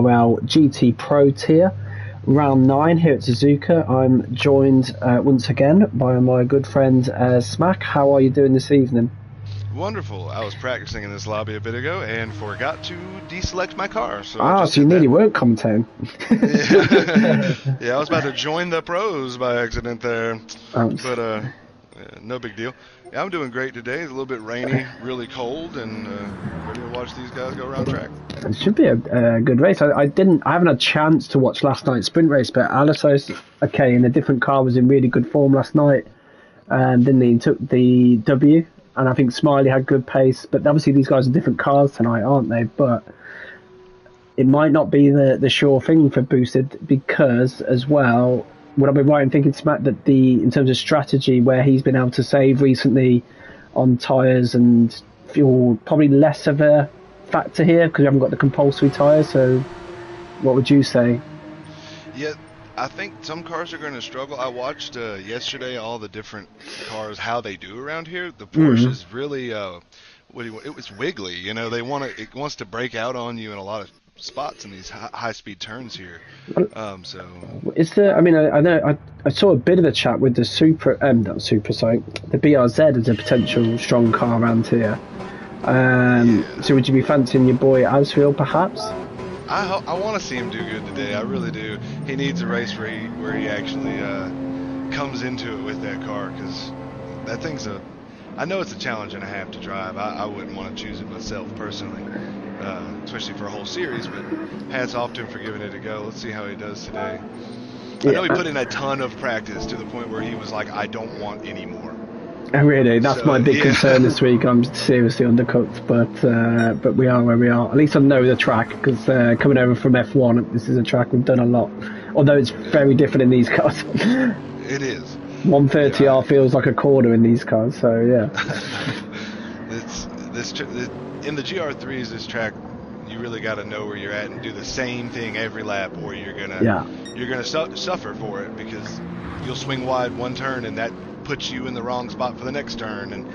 ERL GTPro tier, round 9 here at Suzaka. I'm joined once again by my good friend Smack. How are you doing this evening? Wonderful. I was practicing in this lobby a bit ago and forgot to deselect my car. So so you nearly weren't commentating. Yeah, I was about to join the pros by accident there. But no big deal. Yeah, I'm doing great today. It's a little bit rainy, really cold, and ready to watch these guys go around track. It should be a good race. I haven't had a chance to watch last night's sprint race, but Alisos, okay, in a different car, was in really good form last night. Then he took the W, and I think Smiley had good pace. But obviously these guys are different cars tonight, aren't they? But it might not be the sure thing for Boosted, because as well, would I be right in thinking, Smack, that in terms of strategy, where he's been able to save recently on tyres and fuel, probably less of a factor here because we haven't got the compulsory tyres. So what would you say? Yeah, I think some cars are going to struggle. I watched yesterday all the different cars, how they do around here. The Porsche is really it was wiggly. You know, it wants to break out on you in a lot of spots in these high speed turns here. So is there? I mean, I know I saw a bit of a chat with the the BRZ as a potential strong car around here. So would you be fancying your boy Asfield perhaps? I want to see him do good today. I really do. He needs a race where he actually comes into it with that car, because that thing's I know it's a challenge and a half to drive. I wouldn't want to choose it myself personally, especially for a whole series. But hats off to him for giving it a go. Let's see how he does today. Yeah. I know he put in a ton of practice to the point where he was like, I don't want any more. Really, that's my big concern this week. I'm seriously undercooked, but we are where we are. At least I know the track, because coming over from F1, this is a track we've done a lot. Although it's very different in these cars. It is. 130R feels like a quarter in these cars, so yeah. In the GR3s, this track, you really got to know where you're at and do the same thing every lap, or you're gonna suffer for it, because you'll swing wide one turn and that puts you in the wrong spot for the next turn, and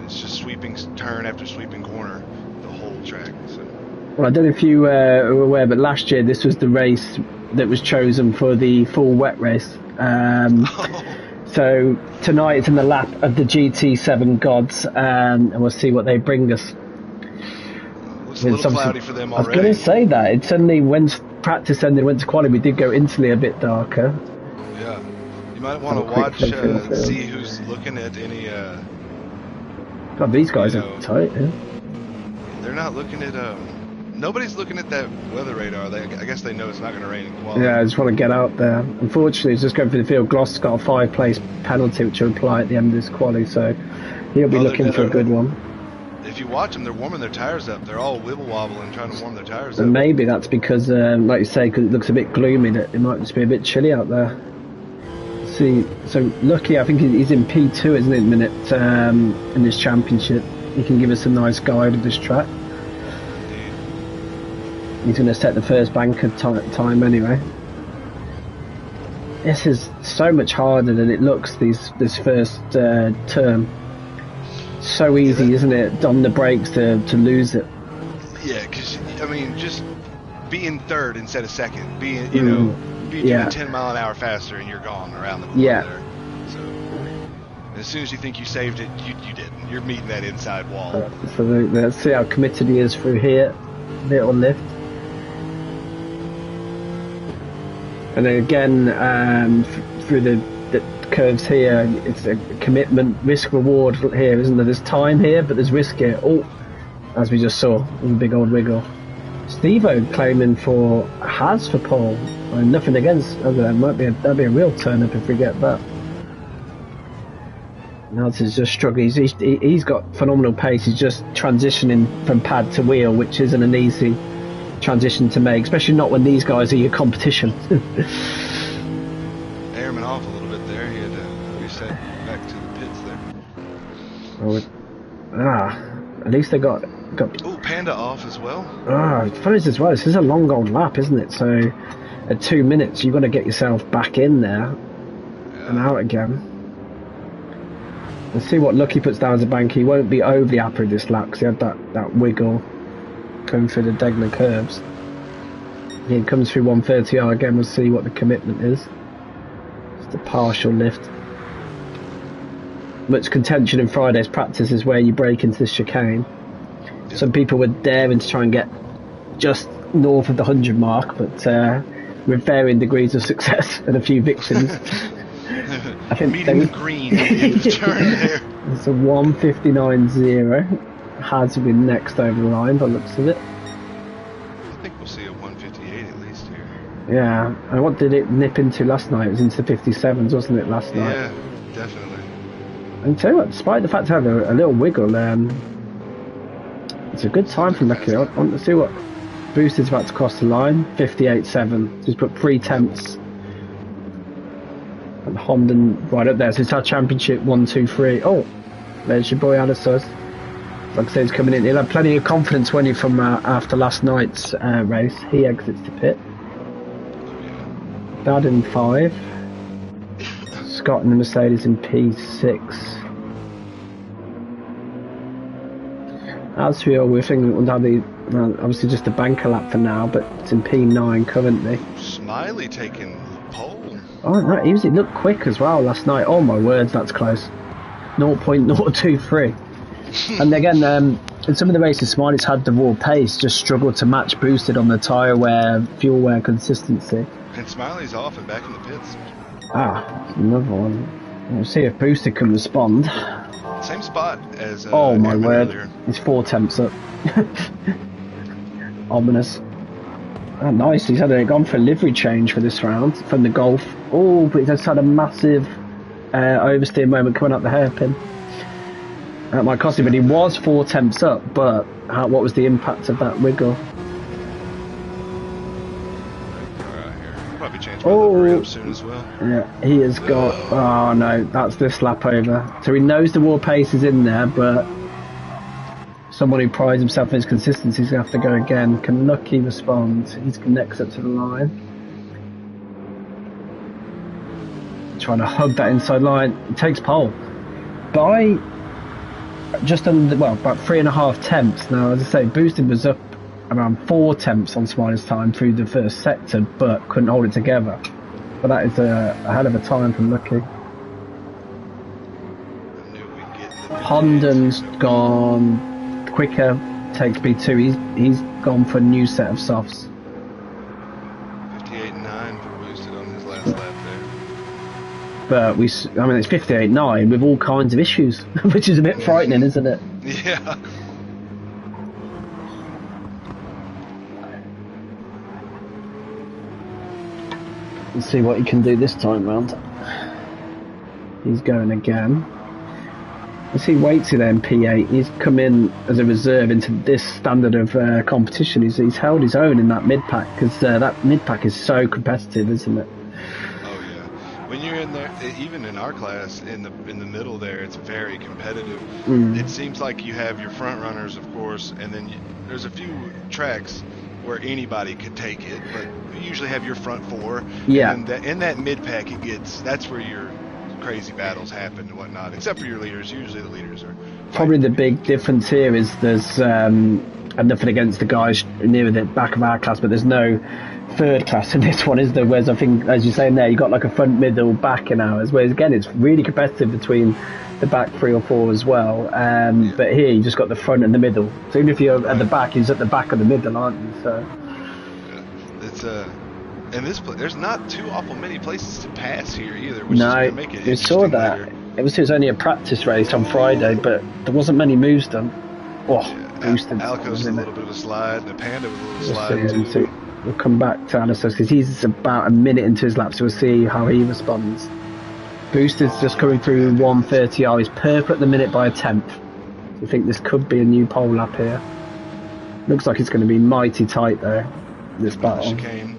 it's just sweeping turn after sweeping corner the whole track. So. Well, I don't know if you were aware, but last year this was the race that was chosen for the full wet race. So tonight it's in the lap of the GT7 gods, and we'll see what they bring us. Looks a little cloudy for them already. I was going to say that. It suddenly, when practice ended, went to quality, we did go instantly a bit darker. Yeah. You might want to watch, see who's looking at any... God, these guys are tight, yeah? They're not looking at... Nobody's looking at that weather radar. I guess they know it's not going to rain in quality. Yeah, I just want to get out there. Unfortunately, it's just going for the field. Gloss got a 5-place penalty, which will apply at the end of this quali, so he'll be looking for a good one. If you watch them, they're warming their tires up. They're all wibble-wobbling, trying to warm their tires up. And maybe that's because, like you say, because it looks a bit gloomy, that it might just be a bit chilly out there. See, so Lucky, I think he's in P2, isn't it, in a minute, in this championship. He can give us a nice guide of this track. He's going to set the first banker time anyway. This is so much harder than it looks, this first turn. So easy, isn't it, on the brakes to lose it? Yeah, because, I mean, just being third instead of second, being, doing 10 mile an hour faster and you're gone around the corner there. So, as soon as you think you saved it, you didn't. You're meeting that inside wall. Absolutely. Let's see how committed he is through here. Little lift. And then again, through the curves here, it's a commitment, risk reward here, isn't there? There's time here, but there's risk here. Oh, as we just saw, a big old wiggle. Steve-O claiming for Haas for pole. Nothing against. That'd be a real turn up if we get that. Nels is just struggling. He's got phenomenal pace. He's just transitioning from pad to wheel, which isn't an easy transition to make, especially not when these guys are your competition. Airman off a little bit there. He had to reset back to the pits there. At least they got. Oh, Panda off as well. Funny as well. This is a long old lap, isn't it? So at 2 minutes, you've got to get yourself back in there and out again. Let's see what Lucky puts down as a bank. He won't be overly happy with this lap because he had that wiggle going through the Degner curves. He comes through 130R again. We'll see what the commitment is. Just a partial lift. Much contention in Friday's practice is where you break into the chicane. Some people were daring to try and get just north of the 100 mark, but with varying degrees of success and a few victims. I think meeting the green in the turn there. It's a 159.0. Has been next over the line by the looks of it. I think we'll see a 158 at least here. Yeah, and what did it nip into last night? It was into the 57s, wasn't it, last night? Yeah, definitely. And tell you what, despite the fact it had a little wiggle, it's a good time for Lucky. I want to see what Boost is about to cross the line. 58.7. Just put 3 tenths. And Honda right up there. So it's our championship 1, 2, 3. Oh, there's your boy Alistair. Like I say, he's coming in. He'll have plenty of confidence when he from after last night's race. He exits the pit. Dad in 5. Scott and the Mercedes in P6. As for we're thinking we'll have the obviously just a banker lap for now, but it's in P9 currently. Smiley taking pole. Oh no, he looked quick as well last night. Oh my words, that's close. 0.023. And again, in some of the races, Smiley's had the raw pace, just struggled to match Boosted on the tyre wear, fuel wear consistency. And Smiley's off and back in the pits. Ah, another one. We'll see if Boosted can respond. Same spot as oh my word, earlier. He's 4 tenths up. Ominous. Oh, nice, he's gone for a livery change for this round from the Golf. Oh, but he's just had a massive oversteer moment coming up the hairpin. That might cost him, but he was 4 tenths up, but what was the impact of that wiggle? Probably change my livery up soon as well. Yeah, he has got... Oh no, that's this lap over. So he knows the raw pace is in there, but someone who prides himself on his consistency is going to have to go again. Can Lucky respond? He's next up to the line. Trying to hug that inside line. He takes pole. By just under, well, about 3.5 tenths. Now, as I say, Boosted was up around 4 tenths on Smiley's time through the first sector, but couldn't hold it together. But that is a hell of a time from Lucky. Honden's gone quicker, takes B2. He's gone for a new set of softs. 58.9 for Boosted on his last lap there. But it's 58.9 with all kinds of issues, which is a bit frightening, isn't it? Yeah. Let's see what he can do this time round. He's going again. As he waits in P8, he's come in as a reserve into this standard of competition. He's held his own in that mid-pack, because that mid-pack is so competitive, isn't it? Oh yeah. When you're in there, even in our class, in the middle there, it's very competitive. It seems like you have your front runners, of course, and then there's a few tracks where anybody could take it, but you usually have your front 4. Yeah. And in that mid-pack, that's where your crazy battles happen and whatnot, except for your leaders. Usually the leaders are... Probably the big difference here is there's nothing against the guys near the back of our class, but there's no third class in this one, is there? Whereas I think, as you're saying there, you've got like a front, middle, back in ours, whereas again, it's really competitive between the back 3 or 4 as well. But here, you just got the front and the middle. So even if you're at the back, he's at the back of the middle, aren't you? So... Yeah. It's and there's not too awful many places to pass here either, which is no, going to make it we saw that. later. It was only a practice race on Friday, but there wasn't many moves done. Oh, Boosted. Alco's a little bit of a slide, and the Panda with a little slide too. So we'll come back to Alistair because he's about a minute into his lap, so we'll see how he responds. Boosted's just coming through 130R. He's purple at the minute by a tenth. I think this could be a new pole lap here. Looks like it's going to be mighty tight though, this battle. Chicane.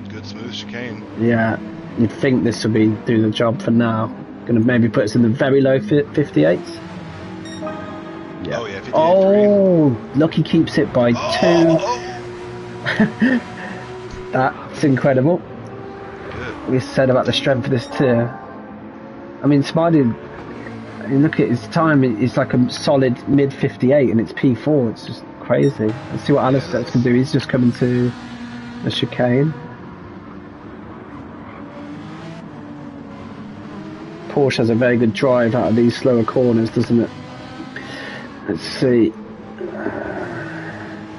Good smooth chicane. Yeah, you'd think this would do the job for now. Going to maybe put us in the very low 58s. Yeah. Oh yeah, 58. Oh, Lucky keeps it by 2. That's incredible. Good. We said about the strength of this tier. I mean, Smiley, look at his time, it's like a solid mid 58 and it's P4. It's just crazy. Let's see what Alistair can do. He's just coming to the chicane. Porsche has a very good drive out of these slower corners, doesn't it? Let's see.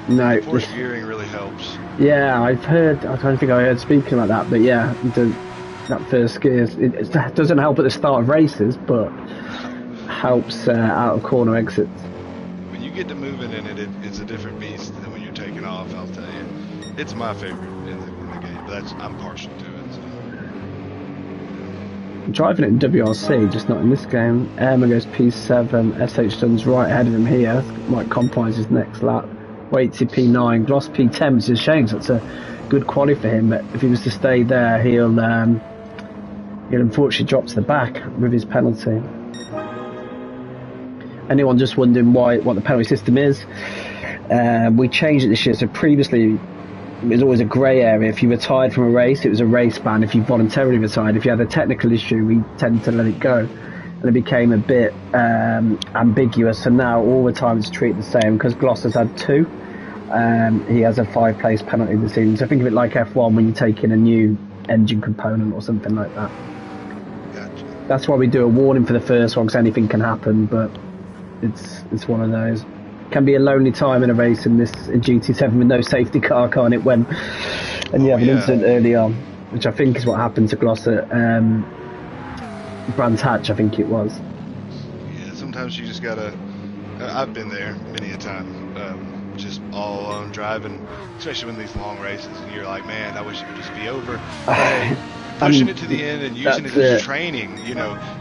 No. Porsche gearing really helps. Yeah, I've heard. I don't think I heard speaking about that, but yeah, that first gear it doesn't help at the start of races, but helps out of corner exits. When you get to moving in it, it's a different beast than when you're taking off. I'll tell you, it's my favorite in the game, but I'm partial to it. So. I'm driving it in WRC, just not in this game. Emma goes P7. SH Dunn's right ahead of him here. Might compromise his next lap. Waitsy P9, Gloss P10, which is a shame, so it's a good quality for him, but if he was to stay there, he'll unfortunately drop to the back with his penalty. Anyone just wondering what the penalty system is? We changed it this year, so previously it was always a grey area. If you retired from a race, it was a race ban. If you voluntarily retired, if you had a technical issue, we tended to let it go. And it became a bit ambiguous, so now all the time it's treated the same. Because Gloucester's had 2, he has a 5-place penalty this season. So think of it like F1 when you take in a new engine component or something like that. Gotcha. That's why we do a warning for the first one, because anything can happen, but it's one of those. Can be a lonely time in a race in GT7 with no safety car, can't it? When and you have an incident early on, which I think is what happened to Gloucester. Brands Hatch, I think it was. Yeah, sometimes you just gotta. I've been there many a time, just all alone driving, especially when these long races, and you're like, man, I wish it would just be over. But pushing it to the end and using it as training,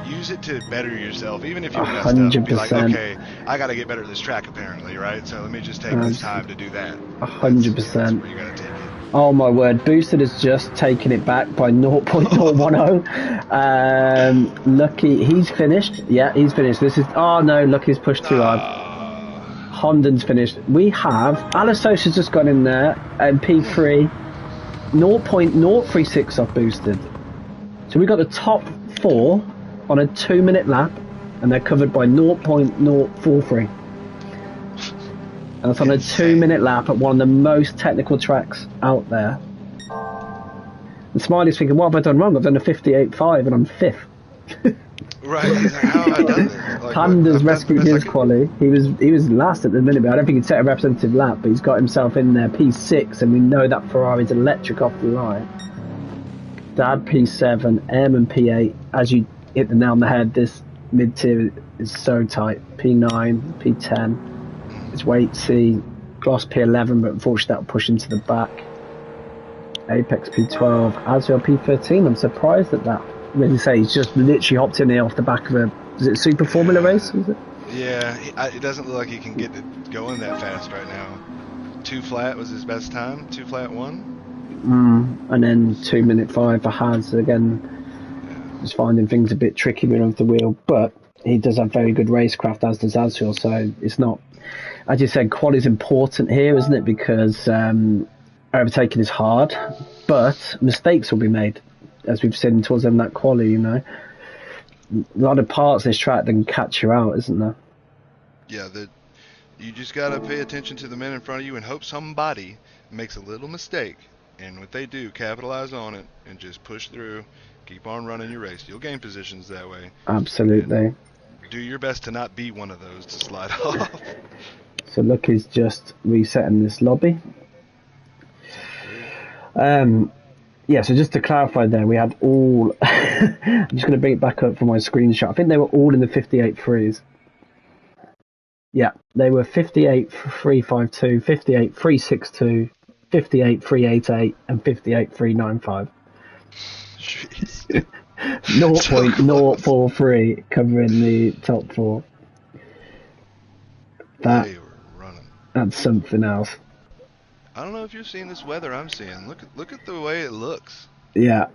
use it to better yourself, even if you messed up. Be like, okay, I gotta get better at this track apparently, right? So let me just take this time to do that. 100%. That's where you gotta take it. Oh my word, Boosted has just taken it back by 0.010. Lucky, he's finished. Yeah, he's finished. Lucky's pushed too hard. Honden's finished. We have, Alasos has just gone in there, and P3, 0.036 off Boosted. So we got the top 4 on a 2-minute lap, and they're covered by 0.043. And that's on a 2-minute lap at one of the most technical tracks out there. And Smiley's thinking, what have I done wrong? I've done a 58.5 and I'm 5th. Right, he's like, how have I done this? Like, Panda's rescued his quali. He was last at the minute, but I don't think he'd set a representative lap, but he's got himself in there, P6, and we know that Ferrari's electric off the line. Dad P7, M and P8. As you hit the nail on the head, this mid-tier is so tight. P9, P10. It's Waitsy, Gloss P11, but unfortunately that'll push into the back. Apex P12, Azrael P13. I'm surprised at that. When you say he's just literally hopped in here off the back of a Super Formula race? Is it? Yeah, it doesn't look like he can get it going that fast right now. 2 flat was his best time. 2 flat 1. And then 2-minute 5 for Haz again. Just finding things a bit tricky when off the wheel, but he does have very good racecraft, as does Azrael. So it's not. As you said, quali is important here, isn't it? Because overtaking is hard, but mistakes will be made, as we've seen towards them that quali. A lot of parts of this track that can catch you out, isn't there? Yeah, you just gotta pay attention to the men in front of you and hope somebody makes a little mistake, and what they do, capitalize on it and just push through. Keep on running your race. You'll gain positions that way. Absolutely. And do your best to not be one of those to slide off. So Lucky's just resetting this lobby. Yeah, so just to clarify there, we had all... I'm just going to bring it back up for my screenshot. I think they were all in the 58.3s. Yeah, they were 58.352, 58.362, 58.388, and 58.395. Jeez. 0.043 covering the top 4. They were running. That's something else. I don't know if you're seeing this weather I'm seeing. Look at the way it looks. Yeah.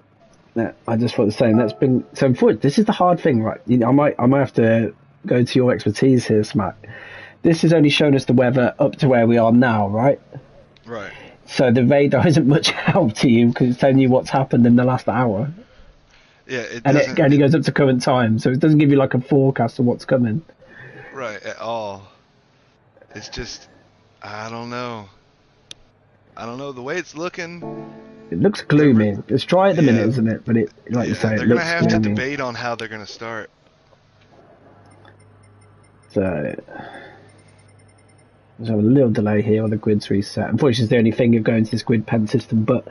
I just want to say, that's been so. This is the hard thing, right? I might have to go to your expertise here, Smack. This has only shown us the weather up to where we are now, right? Right. So the radar isn't much help to you because it's telling you what's happened in the last hour. Yeah, it only goes up to current time, so it doesn't give you like a forecast of what's coming. Right, at all. It's just, I don't know. I don't know. The way it's looking, It looks gloomy. It's dry at the minute, isn't it? But like you say, it they're gonna looks have gloomy. to debate on how they're gonna start. So there's a little delay here on the grid's reset. Unfortunately, it's the only thing of going to this grid pen system. But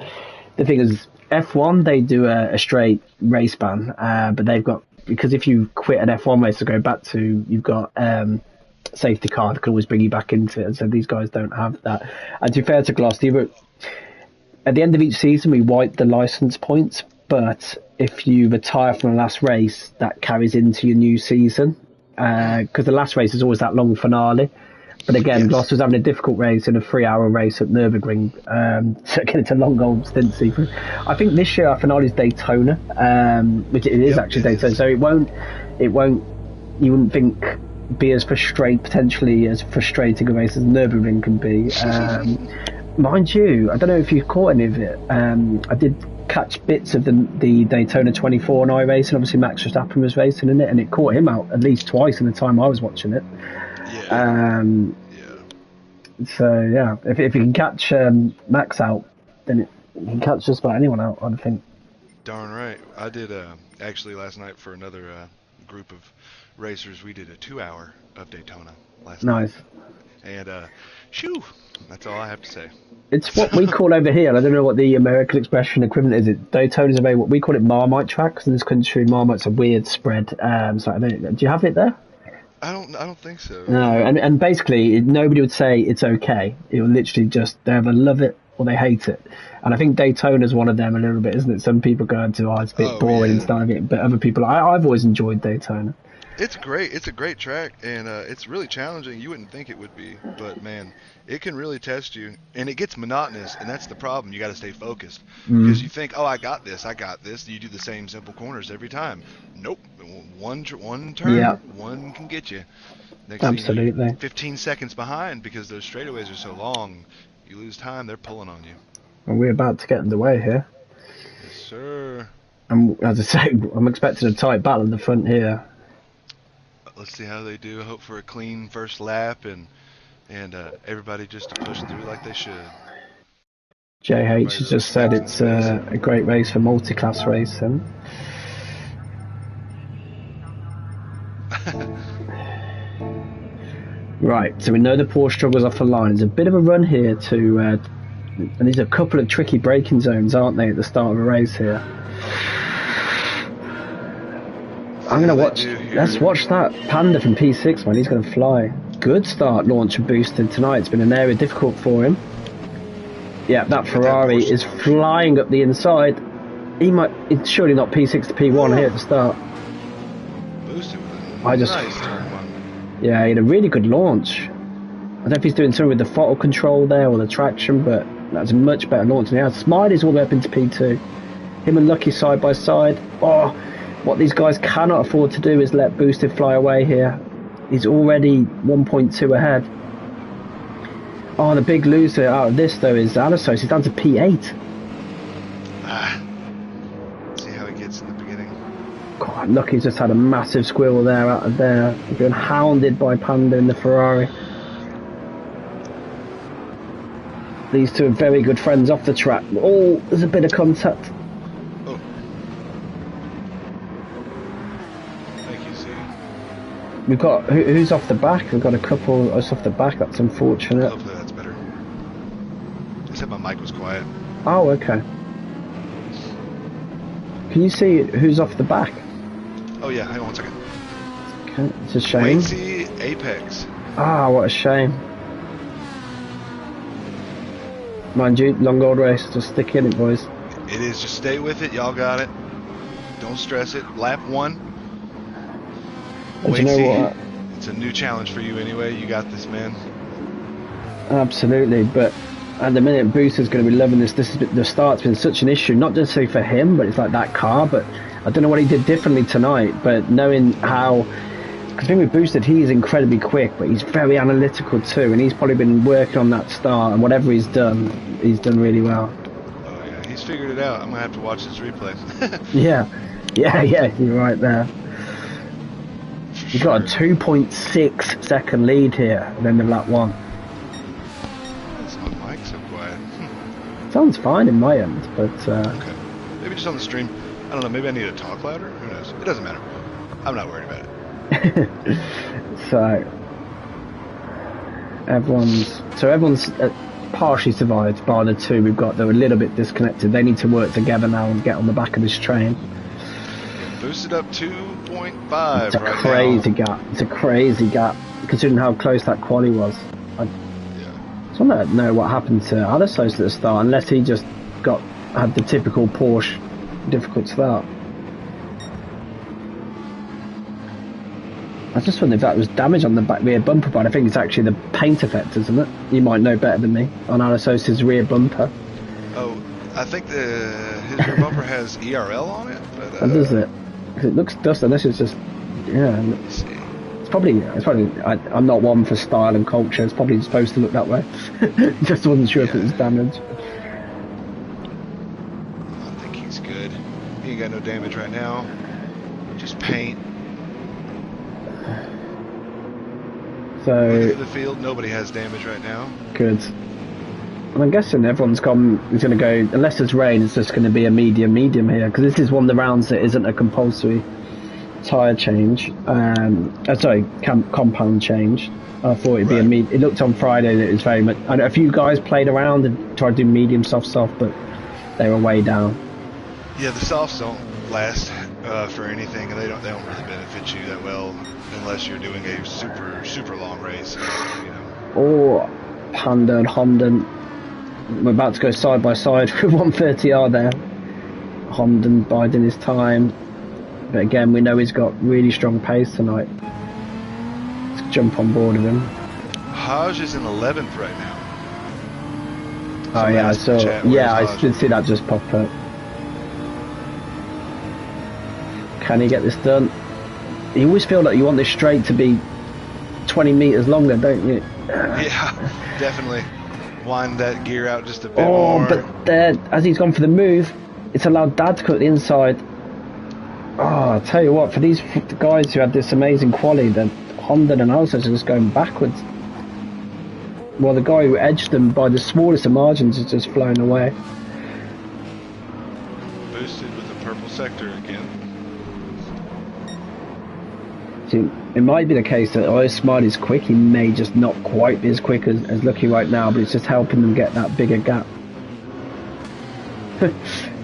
the thing is, F1 they do a straight race ban, but they've got, because if you quit an F1 race to go back to, you've got safety car that can always bring you back into it. And so these guys don't have that. And to be fair to Gloss, at the end of each season we wipe the license points, but if you retire from the last race, that carries into your new season, because the last race is always that long finale. But again, Gloss was having a difficult race in a 3-hour race at Nürburgring, so again, it's a long old stint season. I think this year our finale is Daytona, which it is actually Daytona, so it won't, you wouldn't think, be as potentially as frustrating a race as Nürburgring can be. Mind you, I don't know if you caught any of it. I did catch bits of the Daytona 24 and I race, and obviously Max Verstappen was racing in it, and it caught him out at least twice in the time I was watching it. So yeah, if you can catch Max out, then you can catch just about anyone out, I think. Darn right. I did actually last night for another group of racers. We did a 2-hour of Daytona last night. Nice. And shoo, that's all I have to say. It's what we call over here, and I don't know what the American expression equivalent is. Daytona's a what we call it Marmite track, because in this country Marmite's a weird spread. So I don't, do you have it there? I don't think so. No, and basically nobody would say it's okay. It will literally just, they either love it or they hate it. And I think Daytona's one of them a little bit, isn't it? Some people go into, it's a bit boring and stuff, but other people, I've always enjoyed Daytona. It's great. It's a great track, and it's really challenging. You wouldn't think it would be, but man, it can really test you, and it gets monotonous, and that's the problem. You got to stay focused because you think, I got this. You do the same simple corners every time. Nope, one turn, one can get you. Next Absolutely. Thing, you're 15 seconds behind because those straightaways are so long. You lose time, they're pulling on you. Well, we're about to get in the way here. Yes, sir. And as I say, I'm expecting a tight battle in the front here. Let's see how they do. Hope for a clean first lap and everybody just to push through like they should. JH has just said it's a great race for multi-class racing. Right, so we know the Porsche struggles off the line. There's a bit of a run here to, and there's a couple of tricky braking zones, aren't they, at the start of a race here? I'm going to watch, let's watch that Panda from P6, man, he's going to fly. Good start, launch and boosted tonight. It's been an area difficult for him. Yeah, that Ferrari is flying up the inside. It's surely not P6 to P1 here at the start. Boosted with a nice turn one. Yeah, he had a really good launch. I don't know if he's doing something with the throttle control there or the traction, but that's a much better launch than he had. Smiley's all the way up into P2. Him and Lucky side by side. What these guys cannot afford to do is let Boosted fly away here. He's already 1.2 ahead. The big loser out of this, though, is Alasos. He's down to P8. See how he gets in the beginning. God, Lucky's just had a massive squirrel there out of there. He's been hounded by Panda in the Ferrari. These two are very good friends off the track. There's a bit of contact. We've got, who's off the back? We've got a couple us off the back, that's unfortunate. Hopefully that's better. I said my mic was quiet. Oh, okay. Can you see who's off the back? Oh yeah, hang on 1 second. Okay, it's a shame. Waitsy Apex. What a shame. Mind you, long old race, just stick in it, boys. It is, just stay with it, y'all got it. Don't stress it. Lap 1. You know what? It's a new challenge for you anyway. You got this, man. Absolutely, but at the minute, Booster's going to be loving this. The start's been such an issue, not just for him, but it's like that car. But I don't know what he did differently tonight. But knowing how, because I think with Boosted, he's incredibly quick, but he's very analytical too, and he's probably been working on that start. And whatever he's done really well. Oh yeah, he's figured it out. I'm gonna have to watch this replay. yeah, you're right there. You've got a 2.6 second lead here at the end of lap 1. So quiet. Sounds fine in my end, but Okay. Maybe just on the stream. I don't know. Maybe I need to talk louder. Who knows? It doesn't matter. I'm not worried about it. so everyone's partially survived by the two we've got that are a little bit disconnected. They need to work together now and get on the back of this train. Boosted up 2.5. It's a crazy gap. It's a crazy gap considering how close that quali was. I just want to know what happened to Alissos at the start, unless he just had the typical Porsche difficult start. I just wonder if that was damage on the back rear bumper, but I think it's actually the paint effect, isn't it? You might know better than me on Alissos' rear bumper. Oh, I think his rear bumper has ERL on it. But, does it? Because it looks dust, and this is just, yeah. It's probably. I'm not one for style and culture. It's probably supposed to look that way. Just wasn't sure if it was damage. I think he's good. He ain't got no damage right now. Just paint. So look at the field, nobody has damage right now. Good. And I'm guessing everyone's going to go, unless there's rain, it's just going to be a medium here, because this is one of the rounds that isn't a compulsory tyre change. Compound change. I thought it'd be it looked on Friday that it was very much. I know a few guys played around and tried to do medium, soft, but they were way down. Yeah, the softs don't last for anything, and they don't really benefit you that well unless you're doing a super long race. You know. Oh, Panda and Honda. We're about to go side by side with 130R there. Honda biding his time. But again, we know he's got really strong pace tonight. Let's jump on board with him. Haj is in 11th right now. Oh yeah, I saw. Yeah, I did see that just pop up. Can he get this done? You always feel like you want this straight to be 20 meters longer, don't you? Yeah, definitely. Wind that gear out just a bit more. Oh, but there, as he's gone for the move, it's allowed Dad to cut the inside. Oh, I tell you what, for these guys who had this amazing quali, the Honda and Alsos are just going backwards. Well, the guy who edged them by the smallest of margins is just flown away. Boosted with the purple sector again. See, it might be the case that although Smart is quick, he may just not quite be as quick as Lucky right now, but it's just helping them get that bigger gap. I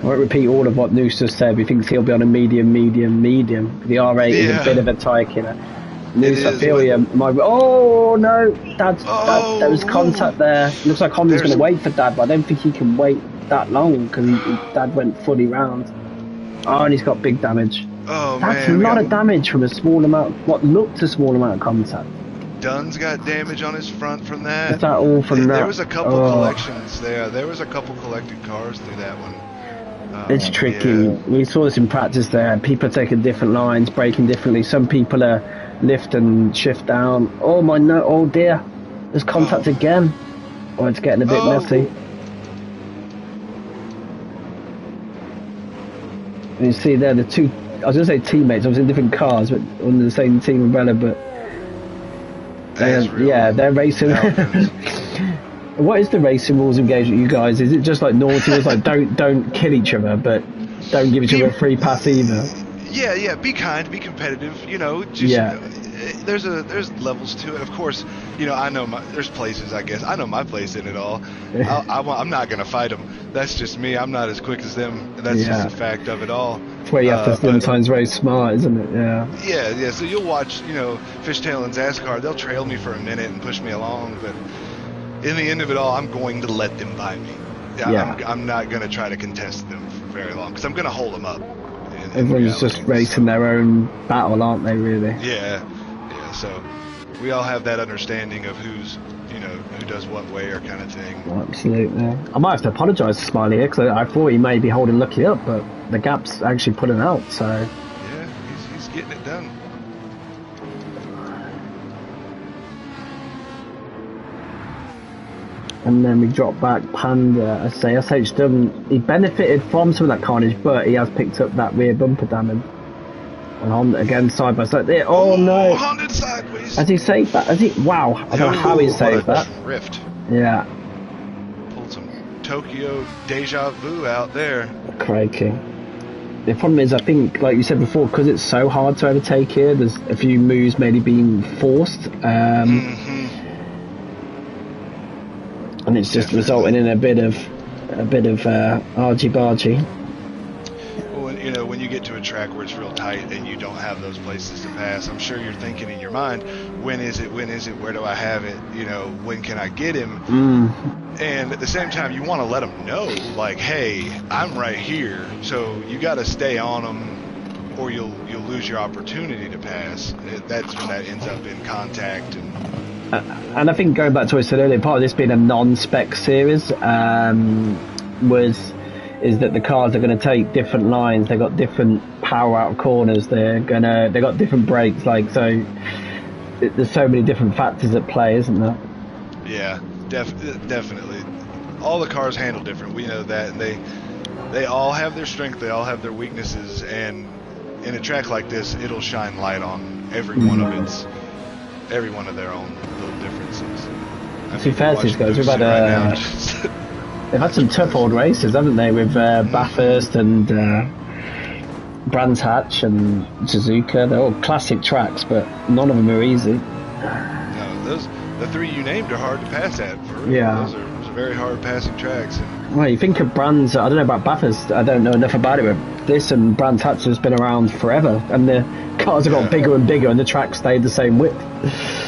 won't repeat all of what Noose just said. He thinks he'll be on a medium. The R8 is a bit of a tyre killer. Noose, I feel you. Oh no, Dad, there was contact there. Looks like Honda's going to wait for Dad, but I don't think he can wait that long because Dad went fully round. Oh, and he's got big damage. Oh, that's man, a lot of damage from a small amount, what looked a small amount of contact. Dunn's got damage on his front from that. Is that all from that? There was a couple collections there. There was a couple collected cars through that one. It's tricky. Yeah. We saw this in practice there. People are taking different lines, braking differently. Some people are lift and shift down. Oh my no! Oh dear! There's contact again. Oh, it's getting a bit messy. And you see there the two. I was going to say teammates. I was in different cars, but under the same team umbrella. But they're racing. What is the racing rules engagement, you guys? Is it just like naughty? It's like don't kill each other, but don't give each other a free pass either. Yeah. Be kind, be competitive. You know, just there's levels to it. Of course, you know I know there's places. I guess I know my place in it all. I'm not gonna fight them. That's just me. I'm not as quick as them. That's just a fact of it all. It's where you have to sometimes very smart, isn't it? Yeah. So you'll watch, you know, Fishtail and Zaskar. They'll trail me for a minute and push me along, but in the end of it all, I'm going to let them by me. I'm not going to try to contest them for very long because I'm going to hold them up. Everyone's just racing their own battle, aren't they, really? Yeah. So we all have that understanding of who does what way or kind of thing. Absolutely. I might have to apologise to Smiley here because I thought he may be holding Lucky up, but the gap's actually pulling out, so... Yeah, he's getting it done. And then we drop back Panda. I say SH he benefited from some of that carnage, but he has picked up that rear bumper damage. And Honda again side by side there. Oh no! Honda sideways. Has he saved that? Wow! I don't know how he saved that. Drift. Yeah. Tokyo deja vu out there. Crikey. The problem is, I think, like you said before, because it's so hard to overtake here, there's a few moves maybe being forced, and it's just resulting in a bit of argy-bargy. Well, you know, when you get to a track where it's real tight and you don't have those places to pass, I'm sure you're thinking in your mind, when is it, where do I have it, you know, when can I get him? And at the same time, you want to let them know, like, hey, I'm right here, so you got to stay on them, or you'll lose your opportunity to pass. That's when that ends up in contact. And I think, going back to what I said earlier, part of this being a non-spec series is that the cars are going to take different lines. They've got different power out of corners. They've got different brakes. Like, so there's so many different factors at play, isn't there? Yeah. Definitely. All the cars handle different. We know that. They all have their strength. They all have their weaknesses. And in a track like this, it'll shine light on every one of their own little differences. To be fair to these guys, they've had some tough old races, haven't they? With Bathurst and Brands Hatch and Suzaka. They're all classic tracks, but none of them are easy. No, the three you named are hard to pass at. Those are very hard passing tracks. Well, you think of Brands, I don't know about Bathurst, I don't know enough about it, but this and Brands Hatch has been around forever, and the cars have got bigger and bigger, and the track stayed the same width.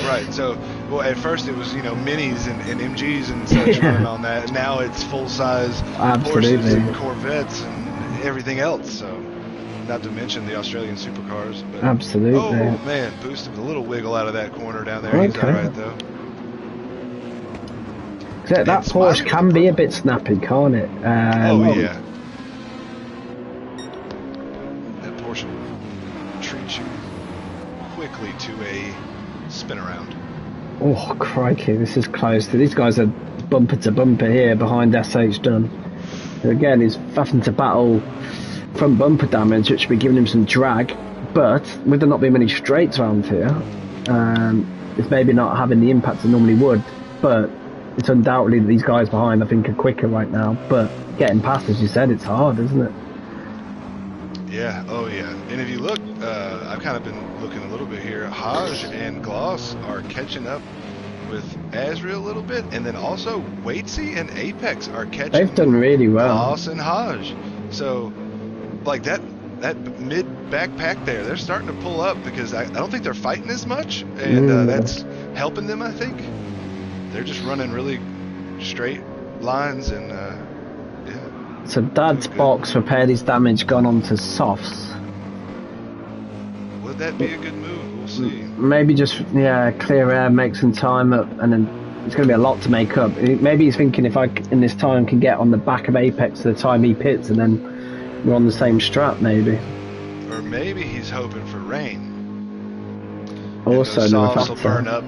Right, so, well, at first it was, you know, minis and MGs and such running on that, and now it's full-size Porsches and Corvettes and everything else, so... Not to mention the Australian supercars. But, absolutely. Oh, man, boosted with a little wiggle out of that corner down there. He's all right, though. So that Porsche can be a bit snappy, can't it? Yeah. That Porsche treats you quickly to a spin around. Oh, crikey, this is close. These guys are bumper to bumper here behind SH Dunn. Again, he's having to battle front bumper damage, which will be giving him some drag, but with there not being many straights around here, it's maybe not having the impact it normally would, but it's undoubtedly that these guys behind, I think, are quicker right now, but getting past, as you said, it's hard, isn't it? Yeah, oh yeah. And if you look, I've kind of been looking a little bit here, Haj and Gloss are catching up with Azrael a little bit, and then also Waitsy and Apex are catching They've done really well. Gloss and Haj. So, like that mid backpack there, they're starting to pull up because I don't think they're fighting as much, and that's helping them, I think. They're just running really straight lines, and yeah. So Dad's box repaired his damage, gone on to softs. Would that be a good move? We'll see. Maybe just clear air, make some time up, and then it's going to be a lot to make up. Maybe he's thinking, if I in this time can get on the back of Apex to the time he pits, and then we're on the same strap, maybe. Or maybe he's hoping for rain. Also, and those softs will burn up.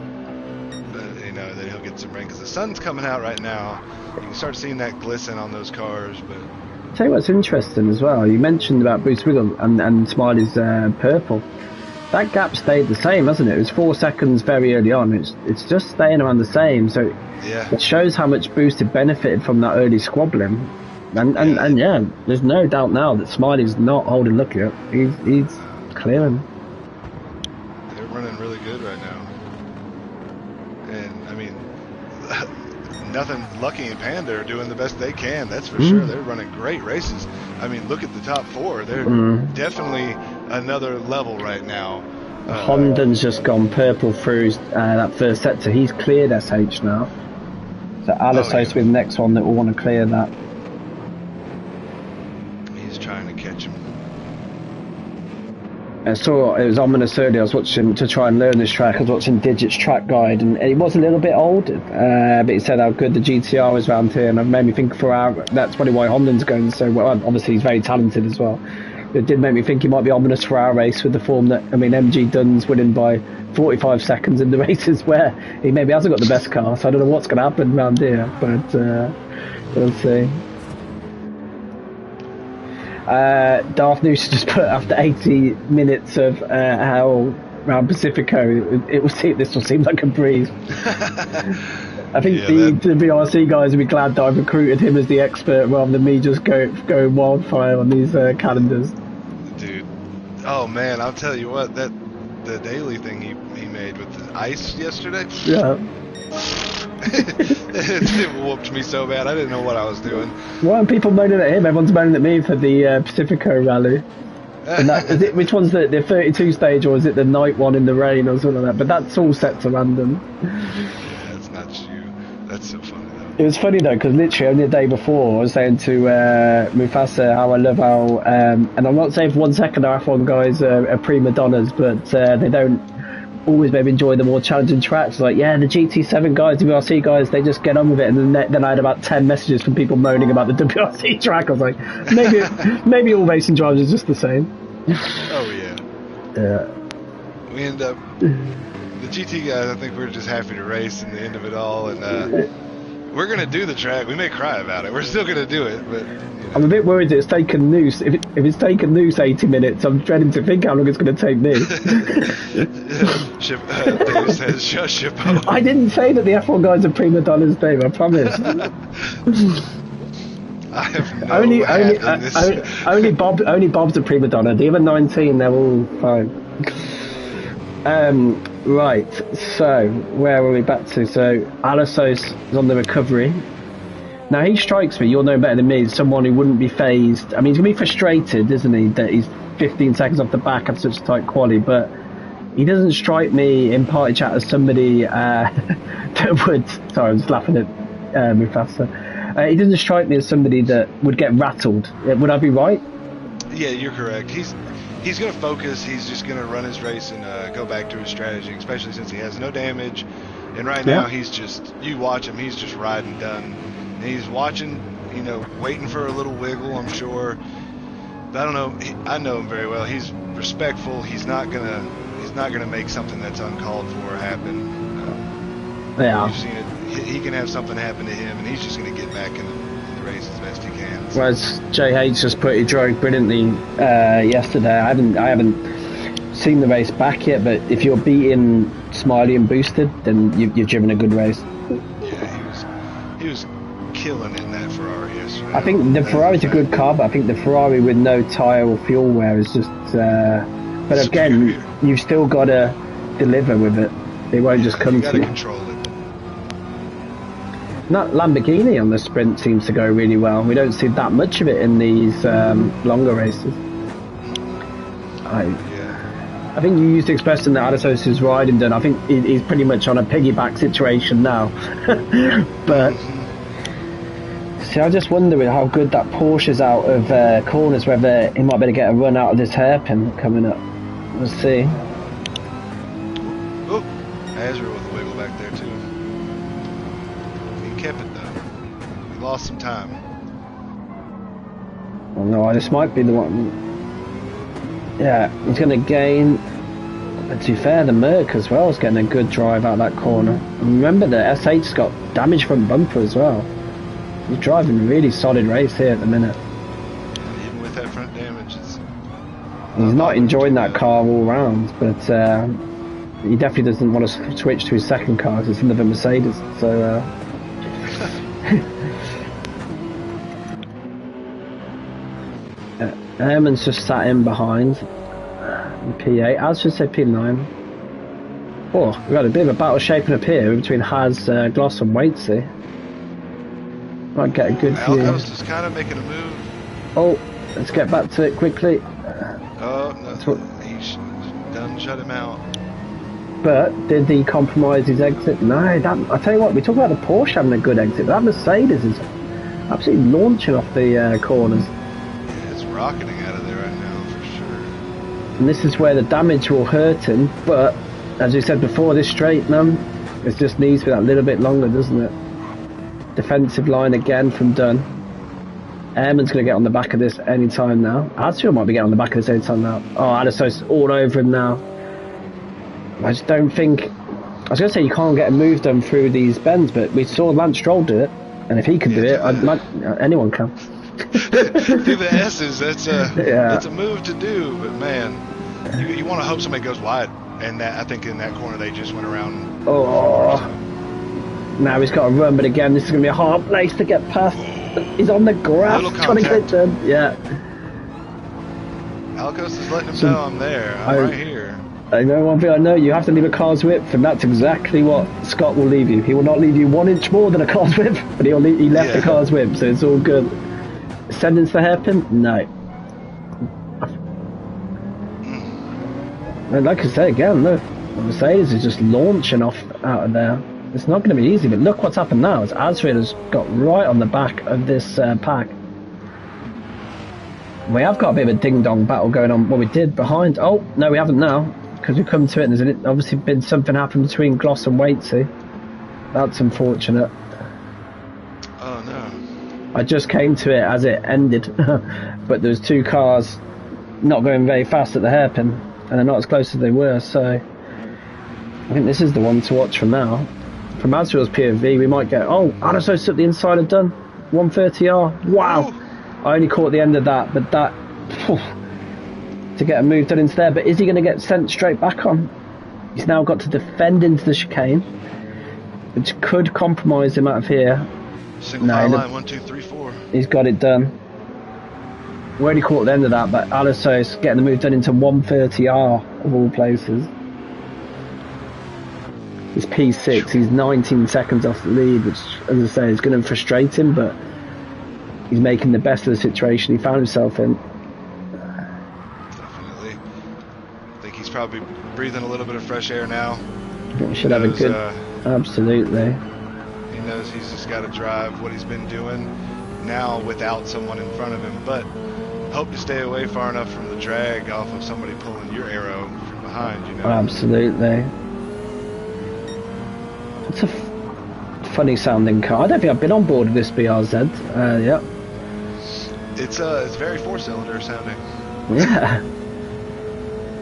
You know, then he'll get some rain because the sun's coming out right now. You can start seeing that glisten on those cars. But I'll tell you what's interesting as well. You mentioned about Bruce Wiggle and Smiley's purple. That gap stayed the same, hasn't it? It was 4 seconds very early on. It's just staying around the same. So it shows how much Boosted benefited from that early squabbling. And there's no doubt now that Smiley's not holding lucky up. He's clearing. They're running really good right now. And, I mean, nothing, Lucky and Panda are doing the best they can, that's for sure. They're running great races. I mean, look at the top four. They're definitely another level right now. Honden's just gone purple through that first sector. He's cleared SH now. So Alisos will be the next one that will want to clear that. Trying to catch him. I saw it was ominous earlier. I was watching to try and learn this track. I was watching Digit's track guide, and it was a little bit old, but he said how good the GTR is around here, and it made me think that's probably why Honden's going so well. Obviously, he's very talented as well. It did make me think he might be ominous for our race with the form that, I mean, MG Dunn's winning by 45 seconds in the races where he maybe hasn't got the best car, so I don't know what's going to happen around here, but we'll see. Darth Noosa just put, after 80 minutes of hell around Pacifico, this will seem like a breeze. I think Yeah, the that- WRC guys would be glad that I recruited him as the expert rather than me just going wildfire on these calendars. dude. Oh man, I'll tell you what, that the daily thing he made with the ice yesterday. Yeah. It whooped me so bad. I didn't know what I was doing. Why aren't people moaning at him? Everyone's moaning at me for the Pacifico rally. And that, is it, which one's the 32 stage, or is it the night one in the rain or something like that? But that's all set to random. Yeah, that's not you. That's so funny though. It was funny though, because literally only the day before I was saying to Mufasa how I love how, and I'm not saying for 1 second our F1 guys are prima donnas, but they don't always maybe enjoy the more challenging tracks. Like, yeah, the GT7 guys, the WRC guys, they just get on with it. And then I had about 10 messages from people moaning about the WRC track. I was like, maybe all racing drivers are just the same. Oh yeah. Yeah. We end up the GT guys. I think we're just happy to race in the end of it all, and we're gonna do the track. We may cry about it. We're still gonna do it, but. I'm a bit worried that it's taken Noose. If it's taken Noose 80 minutes, I'm dreading to think how long it's going to take me. Dave says, "Shush, Shippo." I didn't say that the F1 guys are prima donnas, Dave. I promise. I have no hand in this. Only Bob's a prima donna. The other 19, they're all fine. Right. So where were we back to? So Alessos is on the recovery. Now he strikes me, you'll know better than me, as someone who wouldn't be phased. I mean, he's going to be frustrated, isn't he, that he's 15 seconds off the back after such a tight quali, but he doesn't strike me in party chat as somebody that would... Sorry, I'm just laughing at Mufasa. He doesn't strike me as somebody that would get rattled. Would I be right? Yeah, you're correct. He's going to focus. He's just going to run his race and go back to his strategy, especially since he has no damage. And right now, he's just... You watch him, he's just riding done. And he's watching, waiting for a little wiggle, I'm sure. But I don't know. I know him very well. He's respectful. He's not gonna make something that's uncalled for happen. Yeah. You've seen it. He can have something happen to him, and he's just gonna get back in the race as best he can. So. Whereas JH just put it drove brilliantly yesterday. I haven't seen the race back yet, but if you're beating Smiley and boosted, then you've driven a good race. Yeah, he was killing in that Ferrari yesterday. I think the Ferrari's a good car, but I think the Ferrari with no tyre or fuel wear is just... but again, superior. you've still got to deliver with it. It won't just come to you. You got to control it. That Lamborghini on the sprint seems to go really well. We don't see that much of it in these longer races. I think you used the expression that Alessos is riding done. I think he's pretty much on a piggyback situation now. But... See, I just wonder with how good that Porsche's out of corners, whether he might be able to get a run out of this hairpin coming up. We'll see. Oh, Azra with a wiggle back there too. He kept it though. He lost some time. Oh no, this might be the one. Yeah, he's going to gain. But to be fair, the Merc as well is getting a good drive out of that corner. And remember, the S8's got damage front bumper as well. He's driving a really solid race here at the minute. Even with that front damage, he's not enjoying that car all round, but he definitely doesn't want to switch to his second car because it's another Mercedes. So Herman's just sat in behind P8. I should say P9. Oh, we've got a bit of a battle shaping up here between Haz, Gloss and Waitsy. Might get a good view. Alco's just kind of making a move. Oh, let's get back to it quickly. Oh, no, he's done shut him out. But did he compromise his exit? No, I tell you what, we talk about the Porsche having a good exit, but that Mercedes is absolutely launching off the corners. Yeah, it's rocketing out of there right now for sure. And this is where the damage will hurt him, but as we said before, this straight man, it just needs to be that little bit longer, doesn't it? Defensive line again from Dunn. Airman's going to get on the back of this any time now. Azure might be getting on the back of this any time now. Oh, Alessos's all over him now. I just don't think... I was going to say you can't get a move done through these bends, but we saw Lance Stroll do it, and if he could do it, anyone can. Do the S's, that's a move to do, but man, you want to hope somebody goes wide, and that I think in that corner they just went around. Oh. Now he's got to run, but again, this is going to be a hard place to get past. He's on the grass, trying to get it done. Yeah. Alcos is letting him know I'm there. I'm right here. I know one thing I know, you have to leave a car's width, and that's exactly what Scott will leave you. He will not leave you 1 inch more than a car's width, but he left the car's width, so it's all good. Ascendance the hairpin? No. And like I say again, look, Mercedes is just launching off out of there. It's not going to be easy, but look what's happened now. Asriel has got right on the back of this pack. We have got a bit of a ding-dong battle going on. What we did behind... Oh, no, we haven't now. Because we've come to it and there's obviously been something happened between Gloss and Waitsy. That's unfortunate. Oh, no. I just came to it as it ended. But there's 2 cars not going very fast at the hairpin. And they're not as close as they were, so... I think this is the one to watch from now. From Asriel's POV, we might get... Oh, Anasos took the inside and done. 130R. Wow! Ooh. I only caught the end of that, but that... to get a move done into there, but is he going to get sent straight back on? He's now got to defend into the chicane, which could compromise him out of here. Single file line, 1, 2, 3, 4. He's got it done. We already caught the end of that, but Alisso's getting the move done into 130R of all places. He's P6, he's 19 seconds off the lead, which, as I say, is going to frustrate him, but he's making the best of the situation he found himself in. Definitely. I think he's probably breathing a little bit of fresh air now. I think he should have a good... absolutely. He knows he's just got to drive what he's been doing now without someone in front of him, but hope to stay away far enough from the drag off of somebody pulling your arrow from behind, you know? Absolutely. It's a funny sounding car. I don't think I've been on board with this BRZ. Yeah. It's very 4-cylinder sounding. Yeah.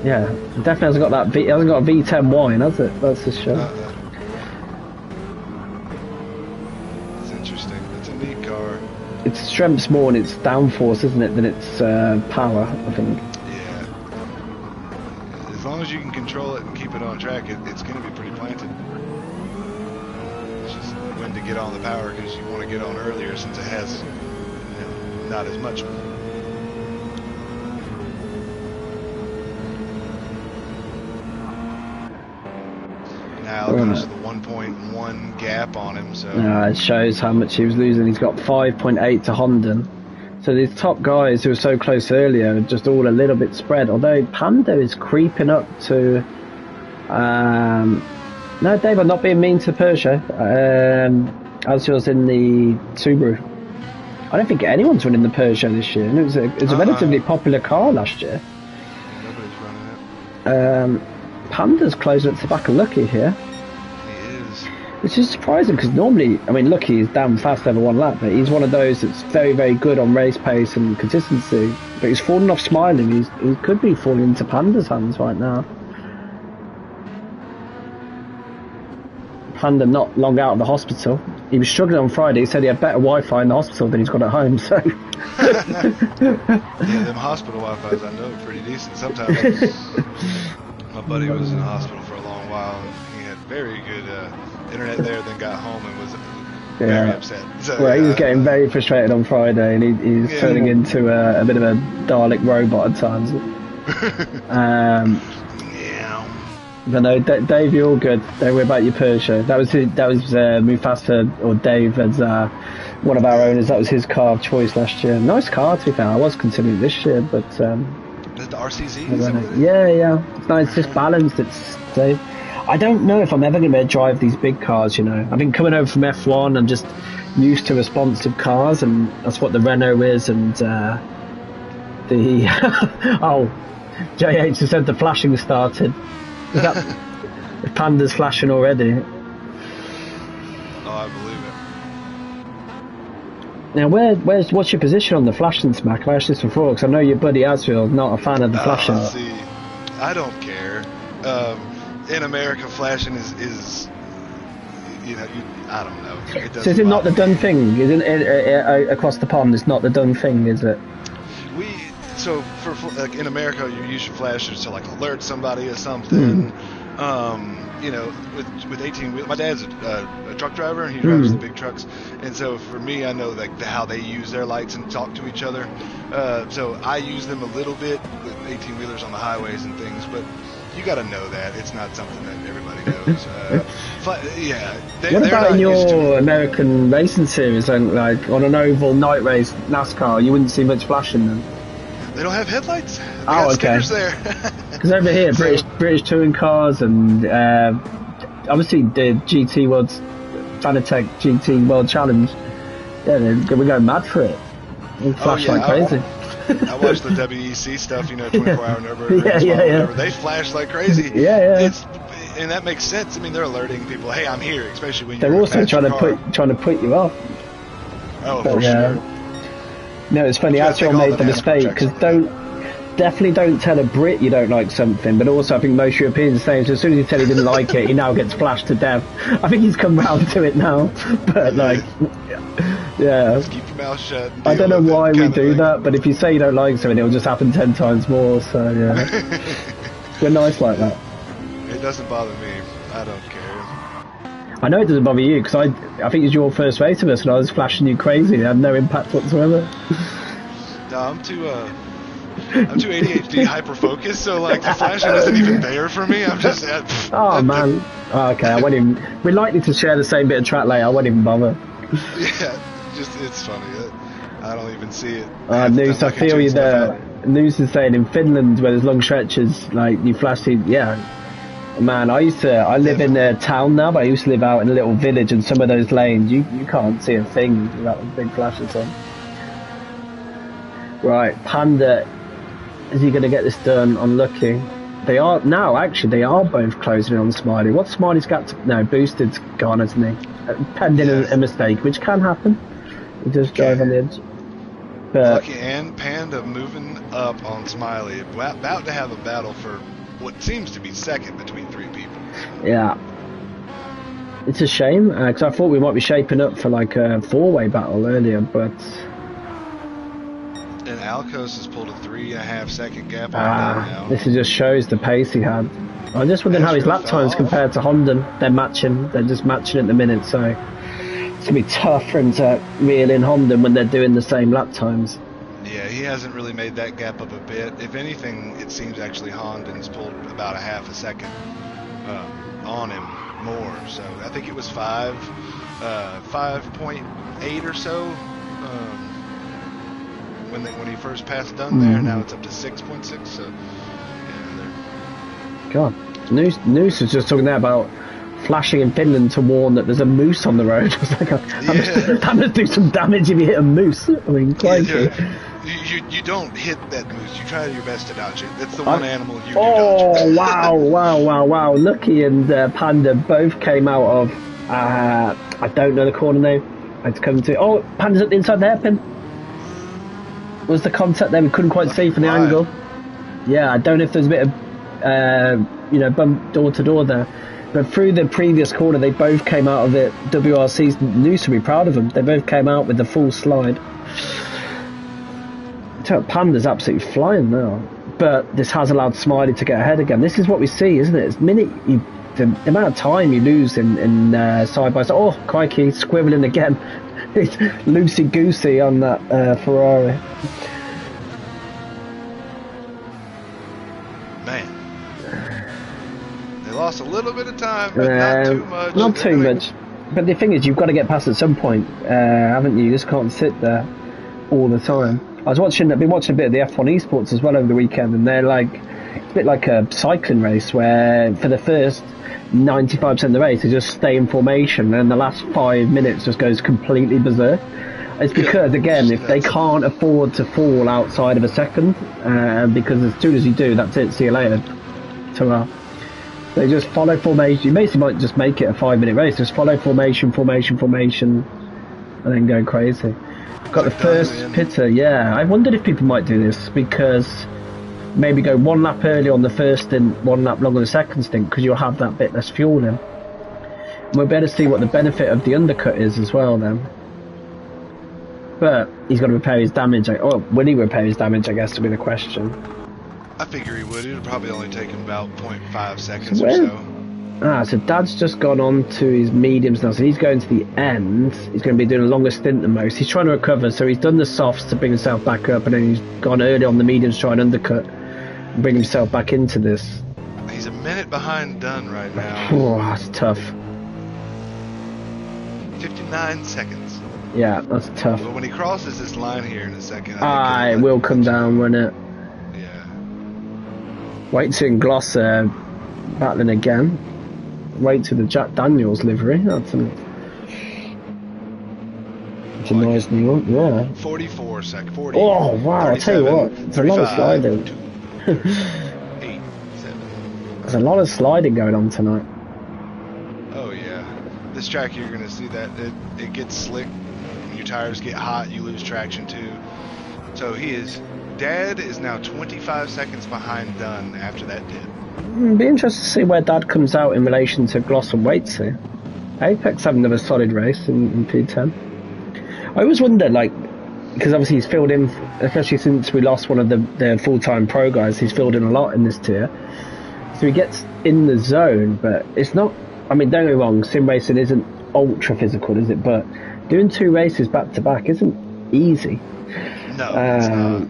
Yeah. It definitely hasn't got that it hasn't got a V10 wine, has it? That's the show. It's interesting. It's a neat car. Its strength's more in its downforce, isn't it, than its power, I think. Yeah. As long as you can control it and keep it on track, it's going to be pretty planted. It's just when to get on the power, because you want to get on earlier since it has not as much. Now there's the 1.1 gap on him, so it shows how much he was losing. He's got 5.8 to Honden. So these top guys who were so close earlier are just all a little bit spread. Although Panda is creeping up to. No, Dave, I'm not being mean to Peugeot. As was in the Subaru. I don't think anyone's running the Peugeot this year. And it was a relatively popular car last year. Nobody's running it. Panda's closing up to the back of Lucky here. He is. Which is surprising because normally, I mean, Lucky is damn fast over 1 lap, but he's one of those that's very, very good on race pace and consistency. But he's falling off smiling. He could be falling into Panda's hands right now. Panda not long out of the hospital. He was struggling on Friday. He said he had better Wi-Fi in the hospital than he's got at home. So yeah, them hospital Wi-Fi's I know are pretty decent. Sometimes my buddy was in the hospital for a long while, and he had very good internet there. Then got home and was very upset. So, well, he was getting very frustrated on Friday, and he's turning into a bit of a Dalek robot at times. But no, Dave, you're all good. Don't worry about your Peugeot. That was Mufasa, or Dave, as one of our owners. That was his car of choice last year. Nice car, to be fair. I was considering it this year, but is it the RCZ? Yeah. It's nice, it's just balanced. It's Dave. I don't know if I'm ever going to be able to drive these big cars. You know, I've been coming over from F1. I'm just used to responsive cars, and that's what the Renault is. And the JH has said the flashing started. Is that the Panda's flashing already? Oh, I believe it. Now, what's your position on the flashing smack? I asked this before because I know your buddy Asriel not a fan of the flashing. See, I don't care. In America, flashing is I don't know. So is it not the done thing? Is it across the pond? It's not the done thing, is it? So for like in America, you use your flashers to like alert somebody or something, You know, with 18 wheel, my dad's a truck driver and he drives the big trucks, and so for me, I know like how they use their lights and talk to each other. So I use them a little bit with 18 wheelers on the highways and things, but you got to know that it's not something that everybody knows. Yeah. What about in your American racing series? Like on an oval night race NASCAR, you wouldn't see much flashing then. They don't have headlights. They got okay. Stickers there. Because over here, British touring cars and obviously the GT World Fanatec GT World Challenge. Yeah, we're going mad for it. We flash like crazy. I watch the WEC stuff, you know, 24-hour Nürburgring. Yeah. They flash like crazy. Yeah. And that makes sense. I mean, they're alerting people, hey, I'm here, especially when they're also trying to put you off. Oh, for sure. No, it's funny. Actually, I made the mistake because definitely don't tell a Brit you don't like something. But also, I think most Europeans are saying so as soon as you tell he didn't like it, he now gets flashed to death. I think he's come round to it now. But like, yeah. Just keep your mouth shut. I don't know why we do that, but if you say you don't like something, it'll just happen 10 times more. So yeah, we're nice like that. It doesn't bother me. I don't care. I know it doesn't bother you because I think it's your first race of us, and I was flashing you crazy. It had no impact whatsoever. No, I'm too ADHD hyper focused, so like the flashing isn't even there for me. I'm just man. Okay, I won't even. We're likely to share the same bit of track layout. I won't even bother. Yeah, just it's funny. I don't even see it. Noose, I feel you there. Noose is saying in Finland where there's long stretches, like you flash it, Man, I live in a town now, but I used to live out in a little village, and some of those lanes, you can't see a thing without the big flashes on. Right, Panda, is he going to get this done? Unlucky. They are both closing in on Smiley. What's Smiley's got to... No, Boosted's gone, hasn't he? Pending a mistake, which can happen. He just drive on the edge. But Lucky and Panda moving up on Smiley, about to have a battle for what seems to be second between three people. Yeah. It's a shame, because I thought we might be shaping up for like a four-way battle earlier, but... And Alcos has pulled a 3.5 second gap on that now. This just shows the pace he had. I'm just wondering how his lap times compared to Honda. They're just matching at the minute, so it's going to be tough for him to reel in Honda when they're doing the same lap times. Yeah, he hasn't really made that gap up a bit. If anything, it seems actually Honda's pulled about a half a second on him more. So I think it was 5.8 or so when he first passed Dunn there. Now it's up to 6.6. So yeah, God, Noose was just talking there about flashing in Finland to warn that there's a moose on the road. I was like, that must do some damage if you hit a moose. I mean, crazy. You don't hit that moose. You try your best to dodge it. That's the one animal you do dodge. Oh, wow. Lucky and Panda both came out of, I don't know the corner name. It's coming to, Panda's up the inside the hairpin. Was the contact there? We couldn't quite see from the angle. Yeah, I don't know if there's a bit of, bump door to door there. But through the previous corner, they both came out of it. WRC's Noose will be proud of them. They both came out with the full slide. Panda's absolutely flying now, but this has allowed Smiley to get ahead again. This is what we see, isn't it? It's the amount of time you lose in side by side. Oh, crikey, squibbling again. It's loosey goosey on that Ferrari. Man, they lost a little bit of time, but not too much. Not too much. But the thing is, you've got to get past at some point, haven't you? You just can't sit there all the time. I've been watching a bit of the F1 esports as well over the weekend, and they're like, it's a bit like a cycling race where for the first 95% of the race they just stay in formation, and the last 5 minutes just goes completely berserk. It's because, again, if they can't afford to fall outside of a second, because as soon as you do, that's it, see you later. They just follow formation. You basically might just make it a 5-minute race, just follow formation, and then go crazy. Got the first pitter, yeah. I wondered if people might do this, because maybe go 1 lap early on the first stint, 1 lap long on the second stint, because you'll have that bit less fuel in. And we'll be able to see what the benefit of the undercut is as well then. But he's got to repair his damage. Will he repair his damage, I guess, to be the question. I figure he would. It would probably only take him about 0.5 seconds So or so. so Dad's just gone on to his mediums now, so he's going to the end. He's going to be doing a longer stint than most. He's trying to recover, so he's done the softs to bring himself back up, and then he's gone early on the mediums to try and undercut and bring himself back into this. He's a minute behind Dunn right now. Oh, that's tough. 59 seconds. Yeah, that's tough. But when he crosses this line here in a second, It will come down, won't it? Yeah. Wait till Gloss battling again. Wait till the Jack Daniels livery. That's a nice new one. Yeah. 44 seconds. 40. Oh wow! I tell you what, it's a lot of sliding. 8, 7. There's a lot of sliding going on tonight. Oh yeah. This track you're gonna see that it gets slick. When your tires get hot, you lose traction too. So Dad is now 25 seconds behind Dunn after that dip. It'd be interesting to see where Dad comes out in relation to Gloss and Waitsy. Apex having another solid race in P10. I always wonder, because obviously he's filled in, especially since we lost one of the full-time pro guys, he's filled in a lot in this tier. So he gets in the zone, but it's not, I mean, don't get me wrong, sim racing isn't ultra physical, is it? But doing 2 races back to back isn't easy. No, it's not.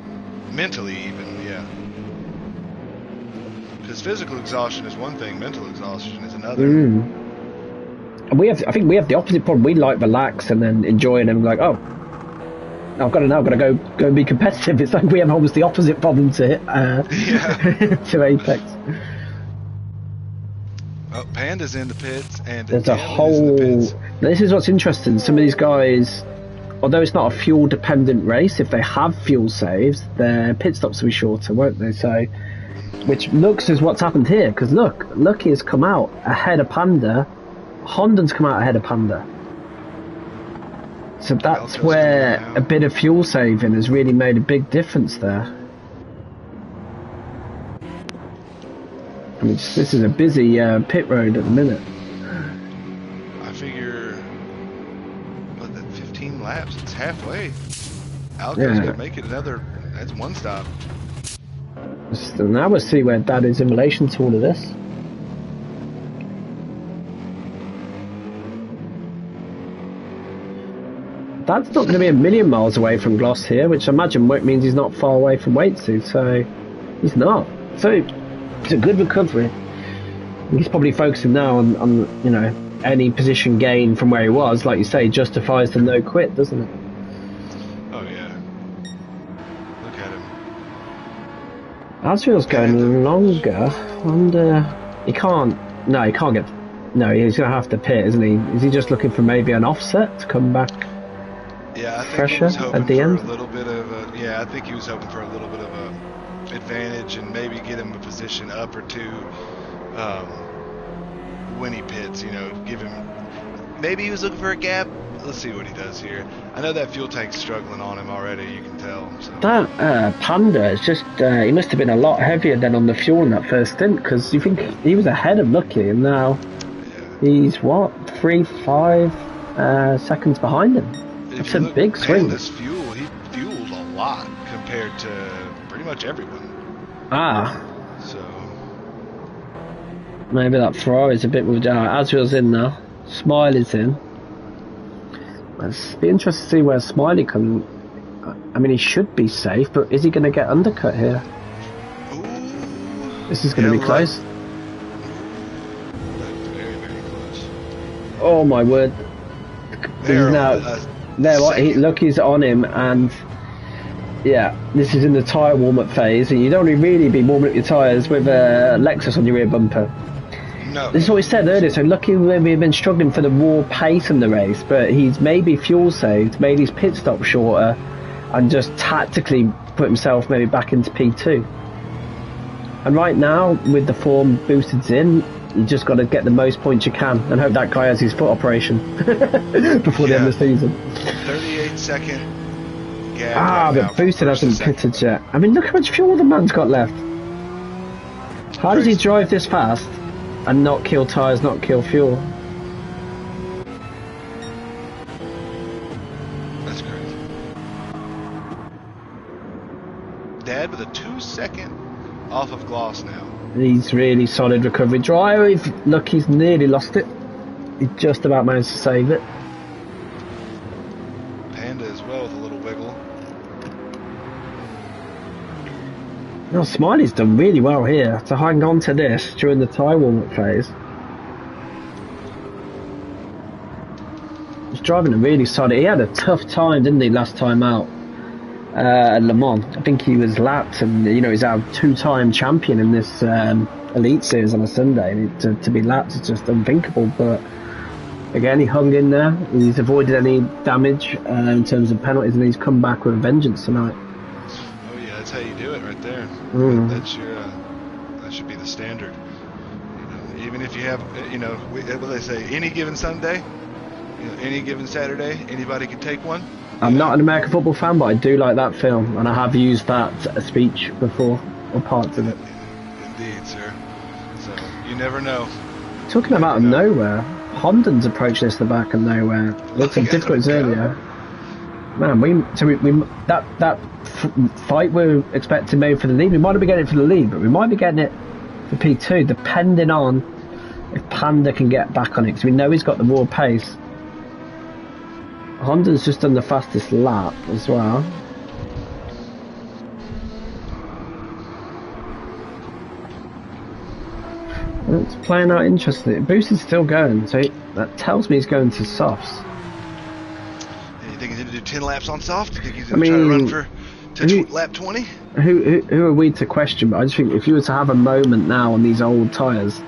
Mentally even, yeah. Because physical exhaustion is one thing, mental exhaustion is another. And I think we have the opposite problem. We relax and then enjoy it, and like, oh, I've got to go and be competitive. It's like we have almost the opposite problem to to Apex. Oh, Panda's in the pits, and there's a whole. This is what's interesting. Some of these guys, although it's not a fuel dependent race, if they have fuel saves, their pit stops will be shorter, won't they? So, which looks is what's happened here, because look, Lucky has come out ahead of Panda. Honda's come out ahead of Panda. So that's where a bit of fuel saving has really made a big difference there. I mean, this is a busy pit road at the minute. I figure, what, that 15 laps, it's halfway. Alco's gonna make it another, that's 1 stop. So now we'll see where Dad is in relation to all of this. Dad's not going to be a million miles away from Gloss here, which I imagine means he's not far away from Waitsy, so he's not. So it's a good recovery. He's probably focusing now on any position gain from where he was, like you say, justifies the no quit, doesn't it? Oh yeah. Look at him. Asriel's going longer. Wonder he can't get. No, he's going to have to pit, isn't he? Is he just looking for maybe an offset to come back? Yeah, I think pressure he was hoping at the for end. a little bit of I think he was hoping for a little bit of a advantage and maybe get him a position up or 2 when he pits. Give him. Maybe he was looking for a gap. Let's see what he does here. I know that fuel tank's struggling on him already. You can tell. So. That Panda is just. He must have been a lot heavier than on the fuel in that first stint, because you think he was ahead of Lucky, and now he's 3-5 seconds behind him. It's a big swing. This fuel, he fueled a lot compared to pretty much everyone. So maybe that Ferrari's a bit moved out. Asriel's in now. Smiley's in. It's be interesting to see where Smiley can. I mean, he should be safe, but is he going to get undercut here? Ooh. This is going to be close. Very, very close. Oh my word! Lucky's on him, and this is in the tyre warm-up phase, and you don't really be warming up your tyres with a Lexus on your rear bumper. No. This is what we said earlier, so Lucky maybe have been struggling for the raw pace in the race, but he's maybe fuel saved, made his pit stop shorter, and just tactically put himself maybe back into P2. And right now, with the form boosted in, you just got to get the most points you can and hope that guy has his foot operation before the end of the season. 38-second gap. But boosted hasn't pitted yet. I mean, look how much fuel the man's got left. How does he drive this fast and not kill tyres, not kill fuel? That's crazy. Dad with a 2-second off of gloss now. He's really solid recovery drive. Look, he's nearly lost it. He just about managed to save it. Panda as well with a little wiggle. No, Smiley's done really well here to hang on to this during the tyre warm-up phase. He's driving a really solid. He had a tough time, didn't he, last time out at Le Mans. I think he was lapped, and you know he's our two-time champion in this Elite Series on a Sunday. And to be lapped is just unthinkable. But again, he hung in there. He's avoided any damage in terms of penalties, and he's come back with a vengeance tonight. Oh yeah, that's how you do it right there. That's your that should be the standard. You know, even if you have, you know, what they say, any given Sunday, you know, any given Saturday, anybody can take one. I'm not an American football fan, but I do like that film, and I have used that speech before, or parts of it. Indeed, sir. So you never know. Talking about nowhere, Honden's approached this the back of nowhere. Looked some difficulties earlier. Man, that fight we're expecting maybe for the lead, we might not be getting it for the lead, but we might be getting it for P2, depending on if Panda can get back on it, because we know he's got the raw pace. Honda's just done the fastest lap as well. It's playing out interestingly. Boost is still going, so that tells me he's going to softs. You think he's going to do 10 laps on soft? You think he's going to try to run for lap 20? Who are we to question? But I just think if you were to have a moment now on these old tyres,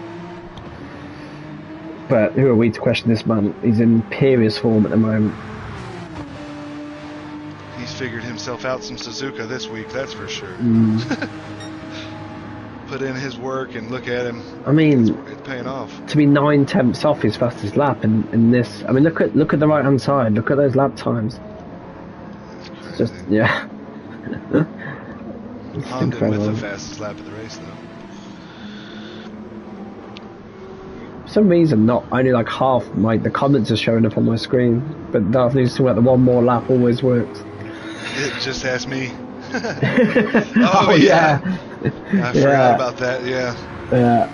but who are we to question this man? He's in imperious form at the moment. He's figured himself out some Suzaka this week, that's for sure. Put in his work and look at him. I mean, it's paying off. To be 9/10 off his fastest lap in this. I mean, look at the right hand side. Look at those lap times. Just yeah. Honda with the fastest lap of the race, though. For some reason, not only like half the comments are showing up on my screen, but Darth needs to talk about the one more lap always works. It just asked me. Oh yeah. I forgot about that. Yeah. Yeah.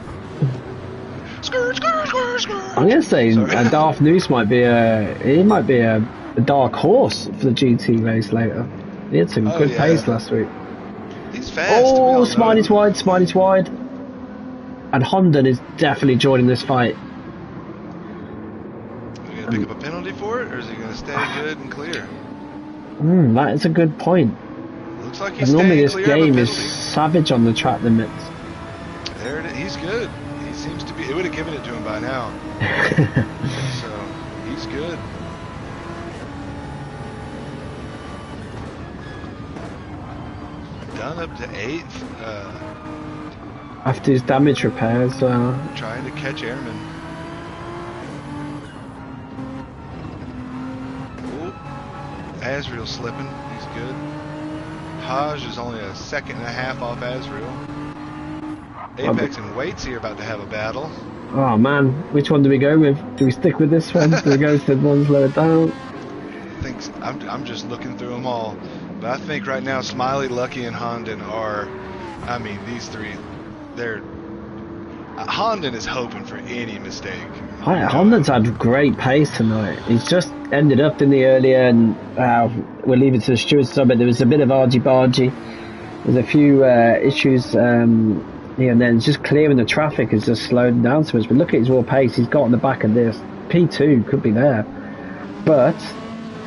I'm gonna say Darth Noose might be a dark horse for the GT race later. He had some good pace last week. He's fast. Oh, Smiley's wide. And Honda is definitely joining this fight. Are you gonna pick up a penalty for it, or is he gonna stay good and clear? That is a good point. Looks like he's normally this clear game is savage on the track limits. There it is. He's good. He seems to be. It would have given it to him by now. So he's good. Done up to 8th. After his damage repairs. Trying to catch Airman. Oh, Azriel slipping. He's good. Haj is only a second and a half off Azriel. Apex and Waits here about to have a battle. Oh man, which one do we go with? Do we stick with this one? Do we go to the ones lower down? I'm just looking through them all. But I think right now Smiley, Lucky, and Honden are, I mean, these three, they're, Honden is hoping for any mistake. Honden's had great pace tonight. He's just ended up in the earlier, and we'll leave it to the stewards, but there was a bit of argy-bargy. There's a few issues here and then. Just clearing the traffic has just slowed down so much. But look at his raw pace. He's got on the back of this. P2 could be there. But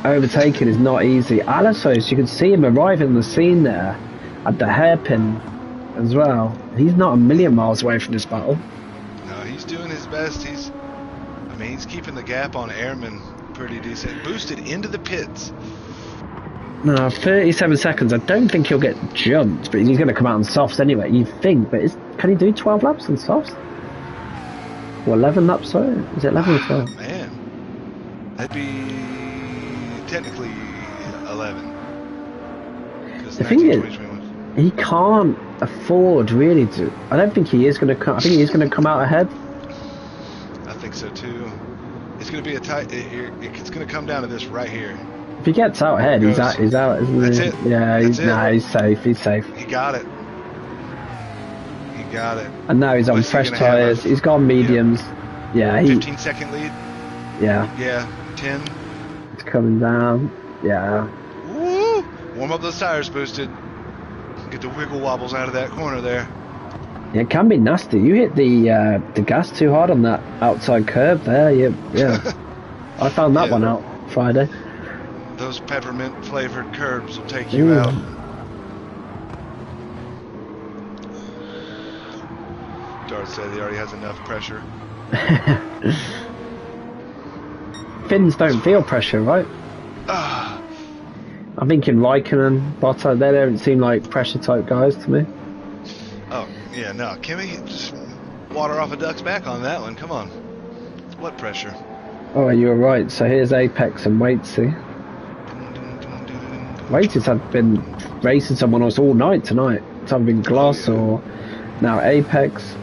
overtaking is not easy. Alasos, you can see him arriving on the scene there at the hairpin as well. He's not a million miles away from this battle. No, he's doing his best. He's keeping the gap on Airman pretty decent. Boosted into the pits. No, 37 seconds. I don't think he'll get jumped, but he's going to come out on softs anyway, you think. But can he do 12 laps on softs? Or 11 laps, sorry? Is it 11 or 12? Man. That'd be technically 11. The thing is, he can't afford really to. I don't think he is going to come. I think he is going to come out ahead. I think so too. It's going to be a tight. It's going to come down to this right here. If he gets out ahead, he's out, isn't That's he? it. Yeah, That's it. He's safe. He's safe. He got it. He got it. And now he's on What's he fresh gonna have? tyres. He's gone mediums. Yeah, 15-second lead. Yeah, Yeah, 10. it's coming down. Yeah. Woo! Warm up those tires, boosted. Get the wiggle wobbles out of that corner there. Yeah, it can be nasty. You hit the gas too hard on that outside curve there. Yeah. I found that one out Friday. Those peppermint flavored curbs will take you out. Dart said he already has enough pressure. Finns don't feel pressure, right? I'm thinking Raikkonen, Bottas, they don't seem like pressure type guys to me. Oh, yeah, no. Kimmy, just water off a duck's back on that one. Come on. What pressure? Oh, you were right. So here's Apex and Waitsy. Waitsy's had been racing someone else all night tonight. It's either been Gloss or now Apex.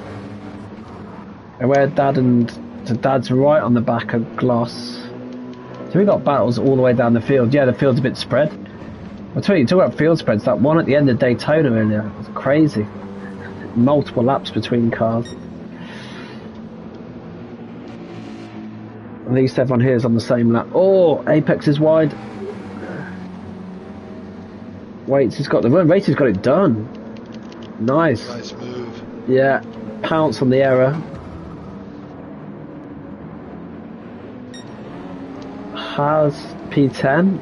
And where Dad's right on the back of Gloss. So we got battles all the way down the field. Yeah, the field's a bit spread. I'll tell you, talk about field spreads. That one at the end of Daytona earlier was crazy. Multiple laps between cars. At least everyone here is on the same lap. Oh, Apex is wide. Waits has got the run. Waits has got it done. Nice. Nice move. Yeah, pounce on the error. Has P10.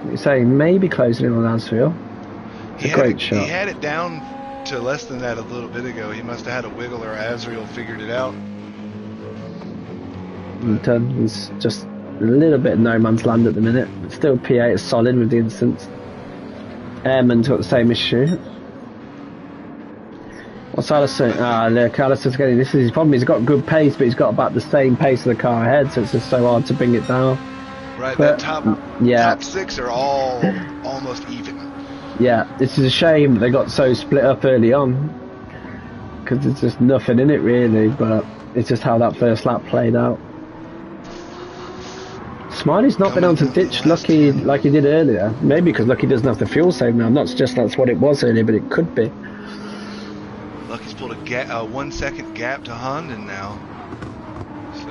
You're saying maybe closing in on Asriel. It's a great shot. He had it down to less than that a little bit ago. He must have had a wiggle, or Asriel figured it out. He's just a little bit no man's land at the minute. Still P8 is solid with the instance. Airman's got the same issue. What's Allison? Look, Allison's getting this. Is his problem. He's got good pace, but he's got about the same pace of the car ahead, so it's just so hard to bring it down. Right, but, that top 6 are all almost even. Yeah, this is a shame they got so split up early on, because there's just nothing in it really, but it's just how that first lap played out. Smiley's not been able to ditch Lucky like he did earlier. Maybe because Lucky doesn't have the fuel save now. Not just that's what it was earlier, but it could be. Lucky's pulled a 1 second gap to Honda now. So,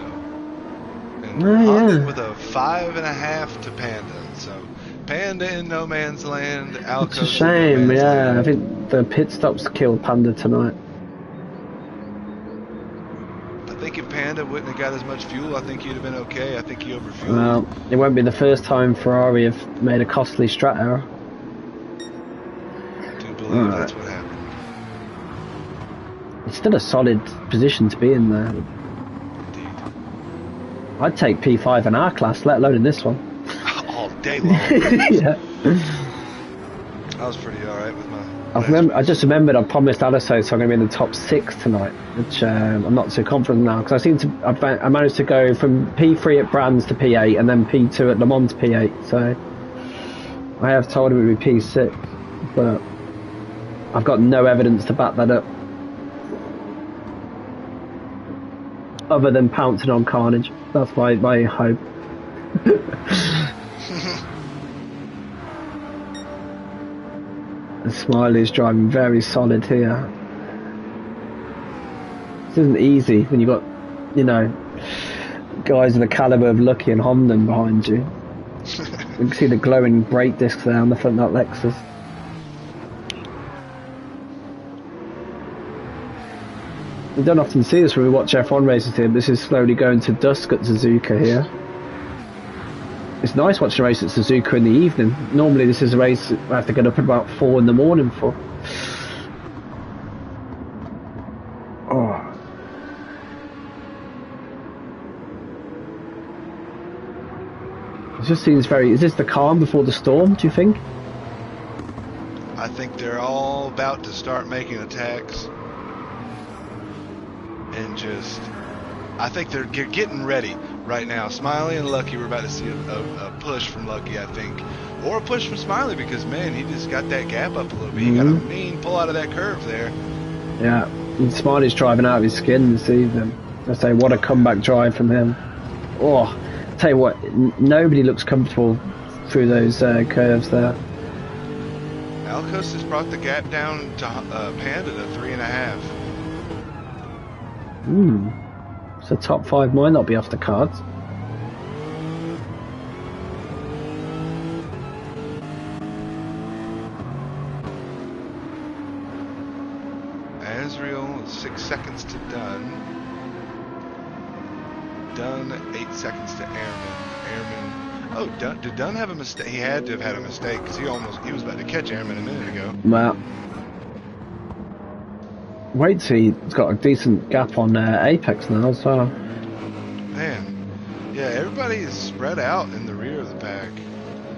and Honda with a 5.5 to Panda. So Panda in no man's land. Alco's it's a shame. In no man's land. I think the pit stops killed Panda tonight. I think if Panda wouldn't have got as much fuel, I think he'd have been okay. I think he overfueled. Well, it won't be the first time Ferrari have made a costly strat error. I do believe that's what happened. It's still a solid position to be in there. Indeed. I'd take P5 in our class, let alone in this one. All day long. Yeah. I was pretty alright with my... I just remembered I promised Aliso, so I'm going to be in the top 6 tonight, which I'm not so confident now, because I managed to go from P3 at Brands to P8, and then P2 at Le Mans to P8, so I have told him it would be P6, but I've got no evidence to back that up, other than pouncing on Carnage. That's my hope. And Smiley's driving very solid here. This isn't easy when you've got, guys of the calibre of Lucky and Homden behind you. You can see the glowing brake discs there on the front of that Lexus. We don't often see this when we watch F1 races here, but this is slowly going to dusk at Suzuka here. It's nice watching a race at Suzuka in the evening. Normally this is a race I have to get up at about 4 in the morning for. Oh. It just seems very... Is this the calm before the storm, do you think? I think they're all about to start making attacks. And just... I think they're getting ready right now. Smiley and Lucky, we're about to see a push from Lucky, I think. Or a push from Smiley, because, man, he just got that gap up a little bit. He got a mean pull out of that curve there. Yeah, and Smiley's driving out of his skin this evening. I say, what a comeback drive from him. Oh, tell you what, nobody looks comfortable through those curves there. Alcos has brought the gap down to Panda to 3.5. So top 5 might not be off the cards. Azriel, 6 seconds to Dunn. Dunn, 8 seconds to Airman. Airman. Oh, did Dunn have a mistake? He had to have had a mistake because he was about to catch Airman a minute ago. Well, wait till he's got a decent gap on Apex now as well. Man, yeah, everybody is spread out in the rear of the pack.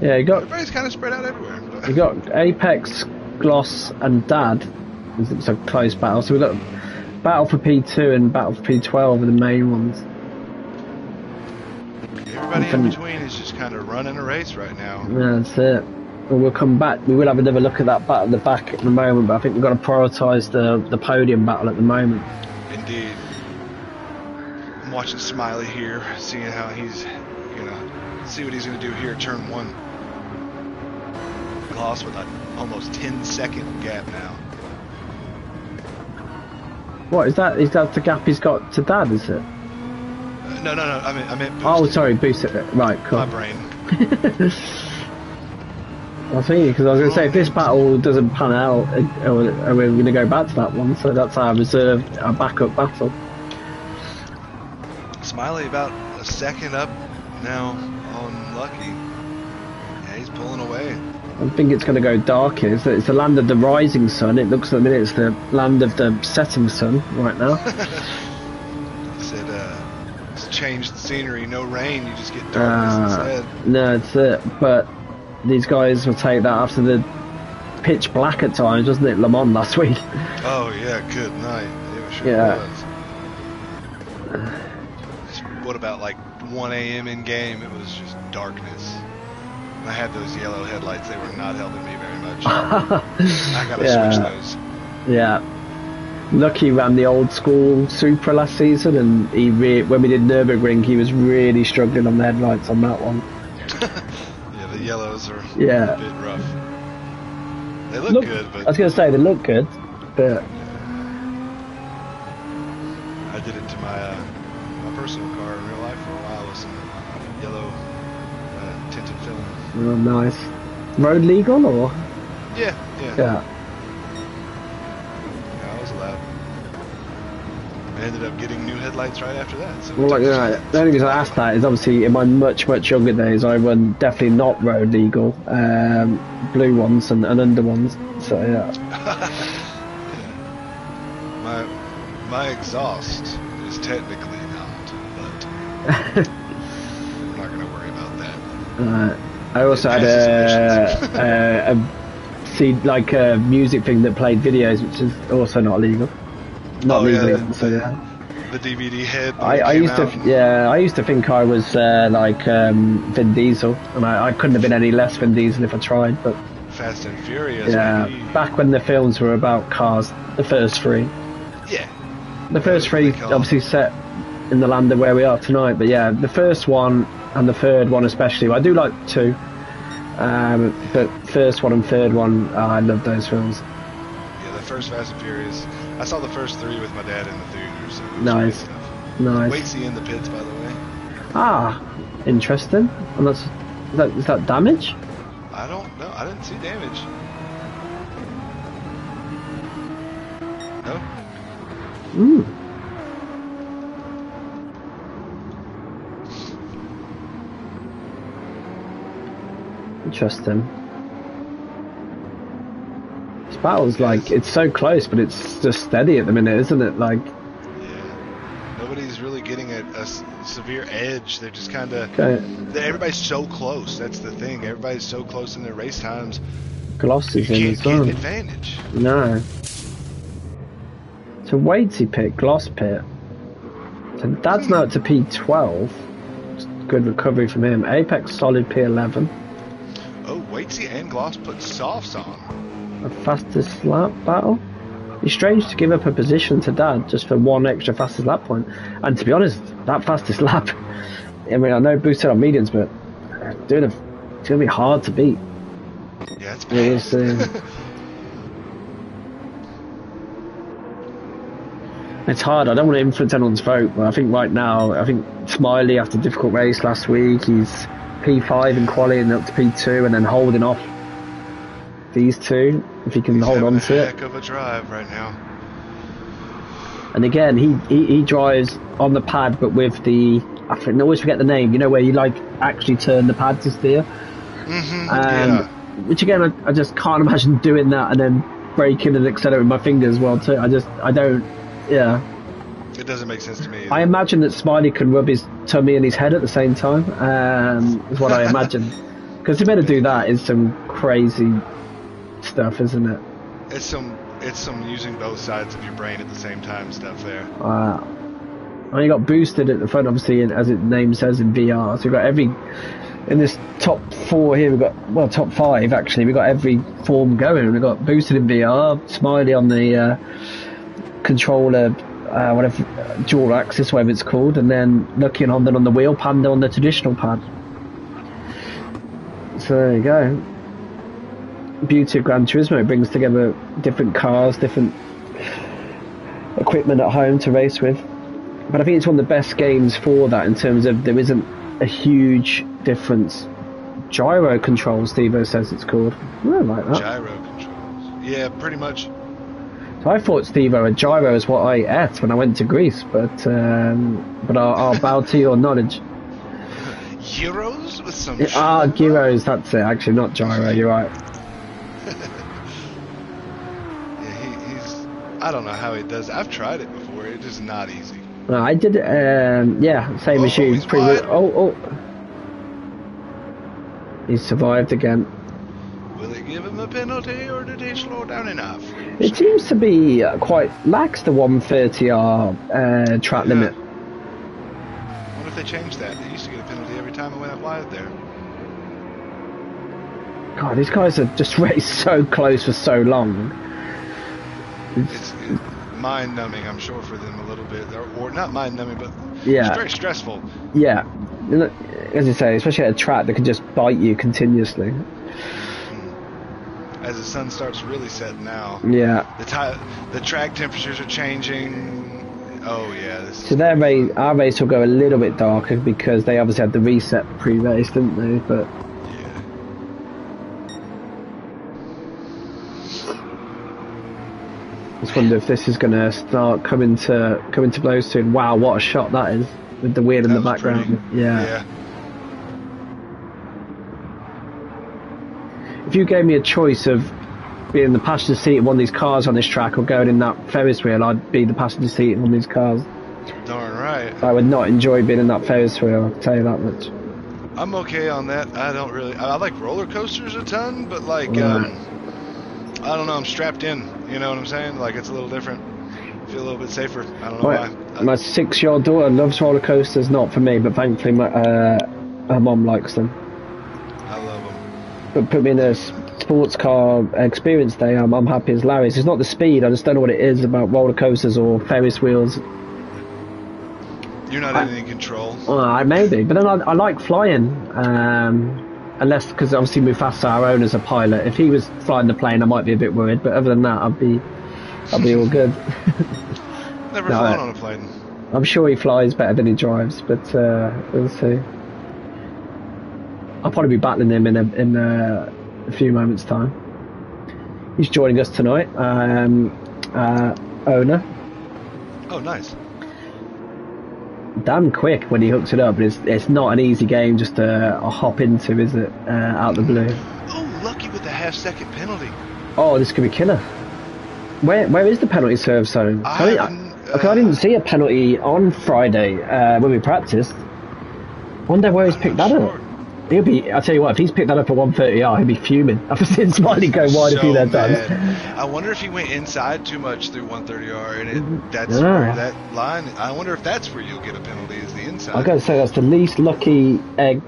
Yeah, everybody's kind of spread out everywhere. You got Apex, Gloss, and Dad. It's a close battle. So we've got battle for P2 and battle for P12 are the main ones. Everybody in between is just kind of running a race right now. Yeah, that's it. Well, we'll come back. We will have another look at that battle at the back in a moment, but I think we've got to prioritise the podium battle at the moment. Indeed. I'm watching Smiley here, seeing how he's see what he's going to do here at turn 1. Gloss with an almost 10-second gap now. What is that? Is that the gap he's got to Dad? Is it? No. I meant boosted. Oh, sorry, boosted it. Right, cool. My brain. I was thinking because I was going to say if this battle doesn't pan out, we're going to go back to that one. So that's our reserve, our backup battle. Smiley about a second up now on Lucky. Yeah, he's pulling away. I think it's going to go dark here. It's the land of the rising sun. It looks at the minute it's the land of the setting sun right now. Said it's changed the scenery. No rain. You just get darkness instead. No, it's it. But these guys will take that after the pitch black at times, wasn't it? Le Mans last week. Oh yeah, good night. It sure was. What about like 1 a.m. in game? It was just darkness. I had those yellow headlights. They were not helping me very much. I gotta switch those. Yeah. Lucky ran the old school Supra last season, and when we did Nürburgring, he was really struggling on the headlights on that one. Yeah, the yellows are a bit rough. They look good, but... I was going to say, they look good, but... I did it to my personal car in real life for a while with some yellow tinted film. Oh, nice. Road legal, or? Yeah. Yeah, I was allowed. I ended up getting new headlights right after that. So well, the only reason I asked that is obviously in my much younger days I run definitely not road legal, blue ones and under ones. So yeah. My exhaust is technically not, but we're not going to worry about that. I also had a music thing that played videos, which is also not legal. Not legal. The DVD head. I used to think I was Vin Diesel, and I couldn't have been any less Vin Diesel if I tried. But Fast and Furious. Yeah, back when the films were about cars, the first 3. Yeah. The first 3 obviously set in the land of where we are tonight, but yeah, the first one and the third one especially. I do like 2, but first one and third one, I love those films. Yeah, the first Fast and Furious. I saw the first 3 with my dad in the theater, so it was nice. Waitsy in the pits, by the way. Ah, interesting. And is that damage? I don't know. I didn't see damage. No. Interesting. This battle's it's so close, but it's just steady at the minute, isn't it? Yeah. Nobody's really getting a severe edge. They're just kind of... Everybody's so close. That's the thing. Everybody's so close in their race times. Gloss is in as well. You can't get advantage. No. So Waitsy pit, Gloss pit. So Dad's now up to P12. Good recovery from him. Apex solid P11. Oh, Waitsy and Gloss put softs on. A fastest lap battle? It's strange to give up a position to Dad just for 1 extra fastest lap point. And to be honest, that fastest lap, I mean, I know boosted on mediums, but it's going to be hard to beat. Yeah, it's bad. It's hard. I don't want to influence anyone's vote, but I think right now, I think Smiley, after a difficult race last week, he's P5 in quali and up to P2, and then holding off these two, if he can hold on to it. Heck of a drive right now. And again, he drives on the pad, but with the, I always forget the name, you know, where you like actually turn the pad to steer. Yeah. Which again, I just can't imagine doing that and then braking and accelerating my fingers well too. I don't. Yeah. It doesn't make sense to me either. I imagine that Smiley can rub his tummy and his head at the same time. Is what I imagine. Because to be able to do that is some crazy stuff, isn't it? It's some using both sides of your brain at the same time stuff there. You got boosted at the front, obviously, as its name says, in VR. So we've got in this top 4 here, we've got, well, top 5 actually, we've got every form going. We've got boosted in VR, Smiley on the controller, whatever, dual axis, whatever it's called, and then Lucky and Honda on the wheel, Panda on the traditional pad. So there you go. Beauty of Gran Turismo, it brings together different cars, different equipment at home to race with. But I think it's one of the best games for that, in terms of there isn't a huge difference. Gyro controls, Stevo says it's called. I like that. Gyro controls. Yeah, pretty much. So I thought, Stevo, a gyro is what I ate when I went to Greece, but I'll bow to your knowledge. Gyros with some gyros, that's it, actually, not gyro, you're right. Yeah, he's, I don't know how he does. I've tried it before, it is not easy. No, I did it, same as you. He survived again. Will they give him a penalty, or did he slow down enough? It seems to be quite lax, the 130R track limit. I wonder if they changed that. They used to get a penalty every time I went up live there. God, these guys have just raced so close for so long. It's mind-numbing, I'm sure, for them a little bit. Or not mind-numbing, but yeah, it's very stressful. Yeah. As you say, especially at a track that can just bite you continuously. As the sun starts really setting now. Yeah. The track temperatures are changing. Oh, yeah. So our race will go a little bit darker because they obviously had the reset pre-race, didn't they? But yeah. I just wonder if this is going to start coming to blows soon. Wow, what a shot that is, with the wheel in the background. Pretty. Yeah. If you gave me a choice of being in the passenger seat of one of these cars on this track or going in that Ferris wheel, I'd be the passenger seat in one of these cars. Darn right. I would not enjoy being in that Ferris wheel, I'll tell you that much. I'm okay on that. I like roller coasters a ton, but like, I don't know, I'm strapped in, you know what I'm saying? Like, it's a little different. I feel a little bit safer. I don't know why. My 6-year-old daughter loves roller coasters, not for me, but thankfully her mom likes them. I love them. But put me in a sports car experience day, I'm happy as Larry's. It's not the speed, I just don't know what it is about roller coasters or Ferris wheels. You're not in any control. Maybe, but then I like flying. Unless, because obviously Mufasa, our owner's a pilot. If he was flying the plane, I might be a bit worried. But other than that, I'd be all good. Never flown on a plane. I'm sure he flies better than he drives, but we'll see. I'll probably be battling him in a few moments' time. He's joining us tonight. Owner. Oh, nice. Damn quick when he hooks it up, but it's not an easy game just to hop into, is it? Out the blue. Oh, Lucky with the half-second penalty. Oh, this could be killer. Where is the penalty serve zone? I didn't see a penalty on Friday when we practiced. Wonder where he's picked that up. I'll tell you what, if he's picked that up at 130R, he'll be fuming. I've seen Smiley go wide a few there times. I wonder if he went inside too much through 130R, and that's where that line. I wonder if that's where you'll get a penalty, is the inside. I've got to say, that's the least lucky egg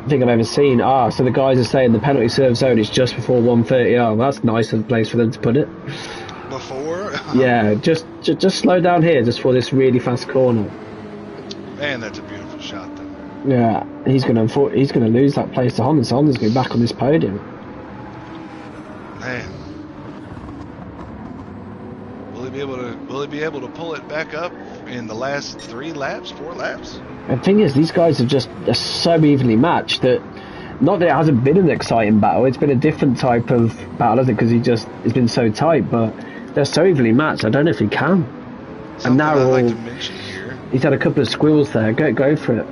thing I've ever seen. So the guys are saying the penalty serve zone is just before 130R. Well, that's nice of a place for them to put it. Before? Yeah, just slow down here, just for this really fast corner. Man, that's a beautiful shot, though. Yeah, he's gonna lose that place to Honda. So Honda's gonna be back on this podium. Man, will he be able to pull it back up in the last 4 laps? The thing is, these guys are so evenly matched that, not that it hasn't been an exciting battle, it's been a different type of battle, hasn't it? Because it's been so tight, but they're so evenly matched, I don't know if he can. Something And now I'd like to mention here, he's had a couple of squirrels there, go for it.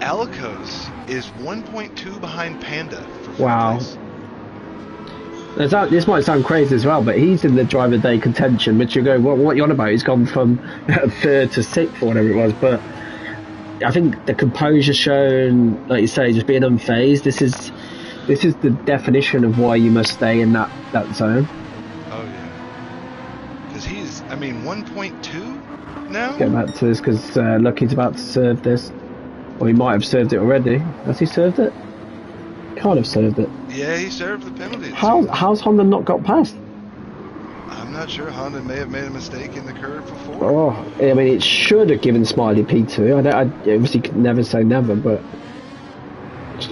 Alicos is 1.2 behind Panda for 4th Wow. place. This might sound crazy as well, but he's in the driver day contention, which you go, what you on about? He's gone from 3rd to 6th or whatever it was, but I think the composure shown, like you say, just being unfazed, this is the definition of why you must stay in that zone. Oh yeah. Because he's, 1.2 now? Get back to this, because Lucky's about to serve this. Or he might have served it already. Has he served it? Can't have served it. Yeah, he served the penalty. How's Honda not got past? I'm not sure. Honda may have made a mistake in the curve before. Oh, I mean, it should have given Smiley P2. I obviously could never say never, but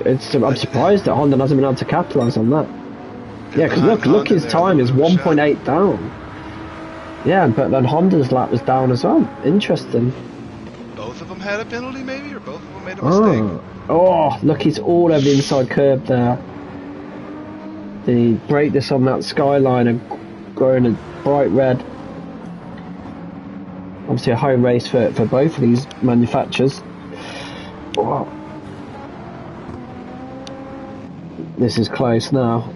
I'm surprised that Honda hasn't been able to capitalise on that. Yeah, because look, his time is 1.8 down. Yeah, but then Honda's lap was down as well. Interesting. Both of them had a penalty, maybe, or both of them made a mistake. Oh, look, he's all over the inside curb there. The break this on that skyline and growing a bright red. Obviously a home race for both of these manufacturers. Oh. This is close now.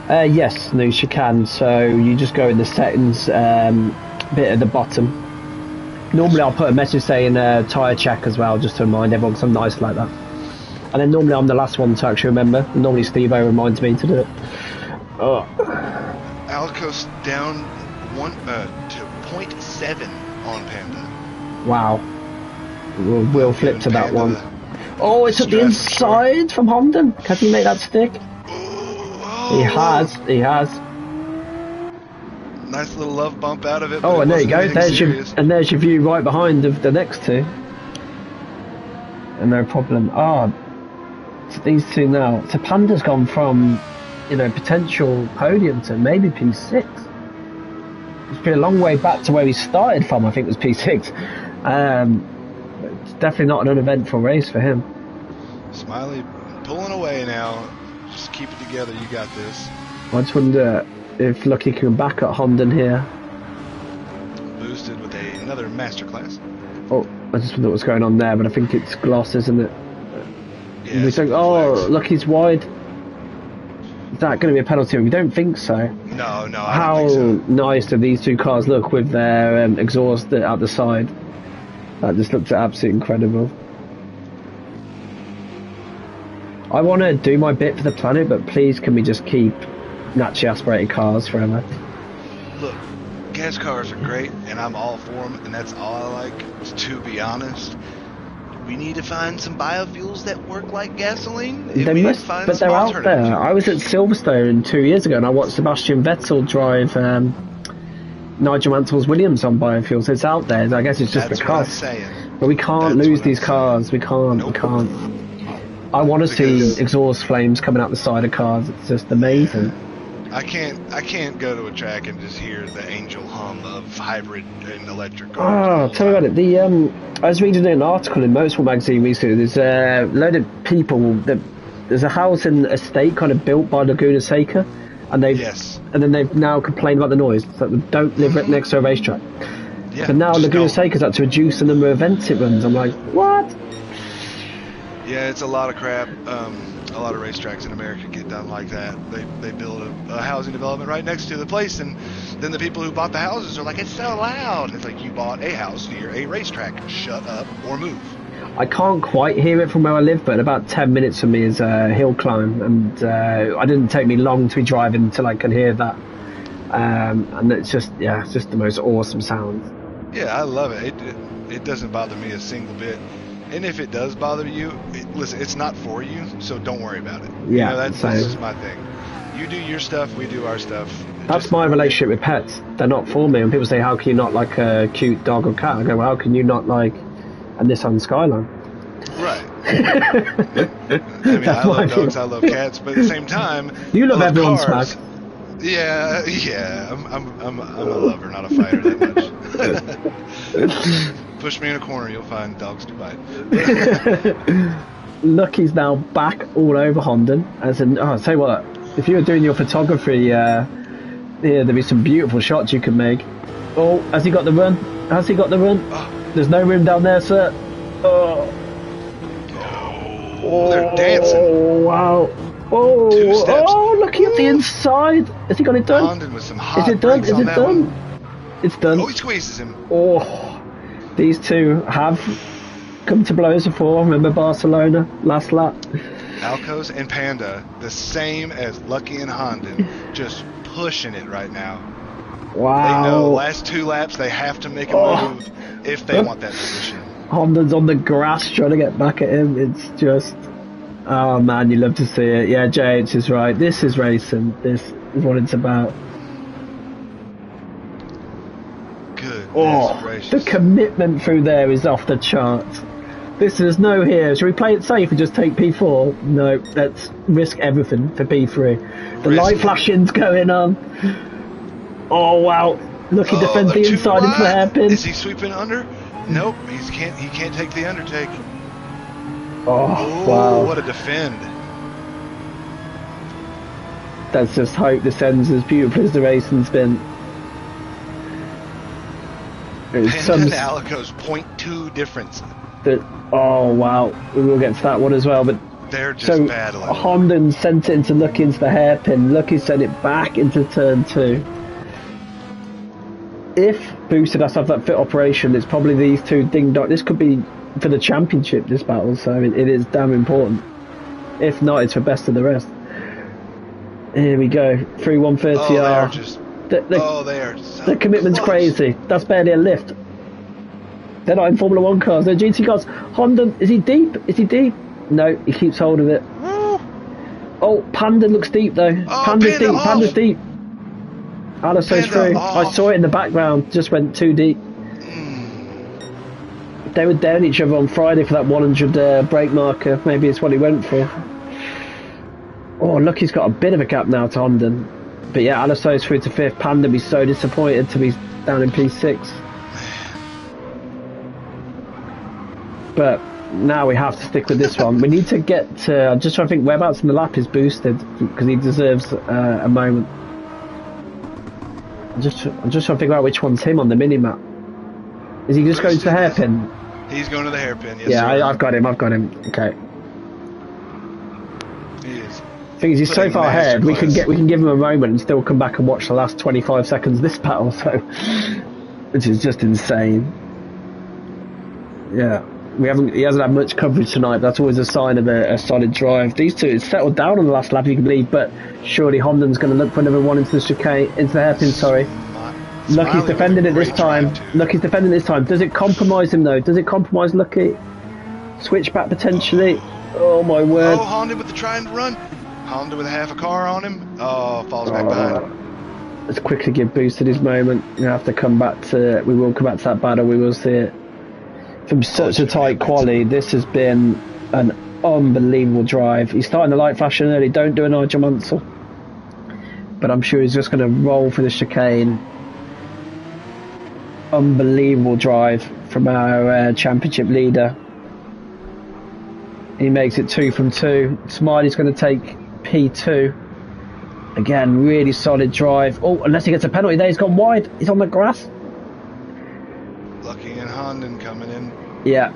Yes, Noosh, you can. So you just go in the settings bit at the bottom. Normally I'll put a message saying tyre check as well, just to remind everyone, because I'm nice like that. And then normally I'm the last one to actually remember. Normally Steve-O reminds me to do it. Oh. Alcos down to 0.7 on Panda. Wow. We'll flip to that one. Oh, it's at the inside from Honda. Can he make that stick? He has. Nice little love bump out of it. Oh, and there you go. There's your view right behind of the next two. And no problem. So these two now. So Panda's gone from, potential podium to maybe P6. It's been a long way back to where he started from. I think it was P6. It's definitely not an uneventful race for him. Smiley pulling away now. Just keep it together. You got this. I just wonder if Lucky can back at Honda here. Boosted with another masterclass. Oh, I just wonder what's going on there, but I think it's Gloss, isn't it? Yeah, we think, Lucky's wide. Is that going to be a penalty? We don't think so. No, I don't think so. How nice do these two cars look with their exhaust out the side? That just looks absolutely incredible. I want to do my bit for the planet, but please can we just keep naturally aspirated cars forever? Look, gas cars are great, and I'm all for them, and that's all I like, to be honest. We need to find some biofuels that work like gasoline. But they're out there. I was at Silverstone 2 years ago, and I watched Sebastian Vettel drive Nigel Mansell's Williams on biofuels. It's out there. I guess it's just the cost. But we can't lose these cars. We can't. We can't. I want to see exhaust flames coming out the side of cars. It's just amazing. I can't go to a track and just hear the angel hum of hybrid and electric cars. Oh, tell me about it. I was reading an article in Motorsport magazine recently. There's a load of people there's a house and estate kind of built by Laguna Seca, and then they've now complained about the noise. So they don't live right next to a racetrack. Yeah, but now Laguna Seca's had to reduce the number of events it runs. I'm like, what? Yeah, it's a lot of crap. A lot of racetracks in America get done like that. They build a housing development right next to the place, and then the people who bought the houses are like, it's so loud. It's like, you bought a house near a racetrack. Shut up or move. I can't quite hear it from where I live, but about 10 minutes from me is a hill climb, and it didn't take me long to be driving until I could hear that. And it's just the most awesome sound. Yeah, I love it. It doesn't bother me a single bit. And if it does bother you, listen, it's not for you, so don't worry about it. Yeah, that's just my thing. You do your stuff, we do our stuff. That's my relationship with pets. They're not for me. And people say, how can you not like a cute dog or cat? I go, well, how can you not like a Nissan Skyline? Right. I mean, I love dogs, I love cats, but at the same time, you love I everyone's cars. smack. Yeah. I'm a lover, not a fighter that much. Push me in a corner, you'll find dogs to bite. Lucky's now back all over Honda. As in, I'll tell you what, if you were doing your photography, yeah, there'd be some beautiful shots you could make. Oh, has he got the run? Has he got the run? Oh. There's no room down there, sir. Oh, they're dancing. Oh, wow. Oh, 2 steps. Oh, Lucky at the inside. Has he got it done? Condon with some hot Is it done? brakes Is on it that done? one. It's done. Oh, he squeezes him. Oh, these two have come to blows before. Remember Barcelona last lap? Alcos and Panda, the same as Lucky and Honda, just pushing it right now. Wow. They know the last 2 laps they have to make a move if they want that position. Honda's on the grass trying to get back at him. It's just, oh man, you love to see it. Yeah, JH is right. This is racing. This is what it's about. Good. The commitment through there is off the charts. There's no here. Should we play it safe and just take P4? No, let's risk everything for P3. The light flashing's going on. Oh wow! Look, he defends the inside into the hairpin. Is he sweeping under? Nope, he can't take the undertake. Oh wow! What a defend! Let's just hope this ends as beautiful as the racing's been. Panda and Alico's 0.2 difference. Oh wow, we will get to that one as well, but they're just battling. Honda sent it into Lucky into the hairpin. Lucky sent it back into turn 2. If Boosted has to have that fit operation, it's probably these two ding dong. This could be for the championship, this battle, so it is damn important. If not, it's for best of the rest. Here we go, 3 130R. They are so the commitment's close. Crazy. That's barely a lift. They're not in Formula 1 cars, they're GT cars. Honda, is he deep? Is he deep? No, he keeps hold of it. Oh, Panda looks deep though. Panda's deep, Panda's deep. Allison's through. I saw it in the background, just went too deep. They were down each other on Friday for that 100 brake marker. Maybe it's what he went for. Oh, look, he's got a bit of a gap now to Honda. But yeah, Allison's through to 5th. Panda be so disappointed to be down in P6. But now we have to stick with this one. We need to get to... I'm just trying to think whereabouts in the lap is Boosted, because he deserves a moment. I'm just trying to figure out which one's him on the mini-map. Is he just going to the hairpin? He's going to the hairpin, yes, yeah, sir. I've got him. Okay. He is. Thing is, he's so far ahead, we can give him a moment and still come back and watch the last 25 seconds of this battle, so... which is just insane. Yeah. He hasn't had much coverage tonight, but that's always a sign of a solid drive. These two, it's settled down on the last lap, you can believe, but surely Honda's going to look for another one into the chicane, into the hairpin, sorry. Lucky's defending it this time. Lucky's defending this time. Does it compromise him though? Does it compromise Lucky? Switchback potentially. Oh my word. Oh, Honda with the trying to run. Honda with half a car on him. Oh, falls back behind. Let's quickly give Boosted his moment. We will come back to that battle. We will see it. From such a tight quali, this has been an unbelievable drive. He's starting the light flashing early. Don't do a Nigel Mansell. But I'm sure he's just going to roll for the chicane. Unbelievable drive from our championship leader. He makes it 2 from 2. Smiley's going to take P2. Again, really solid drive. Oh, unless he gets a penalty there, he's gone wide. He's on the grass. Lucky and Honda coming in. Yeah.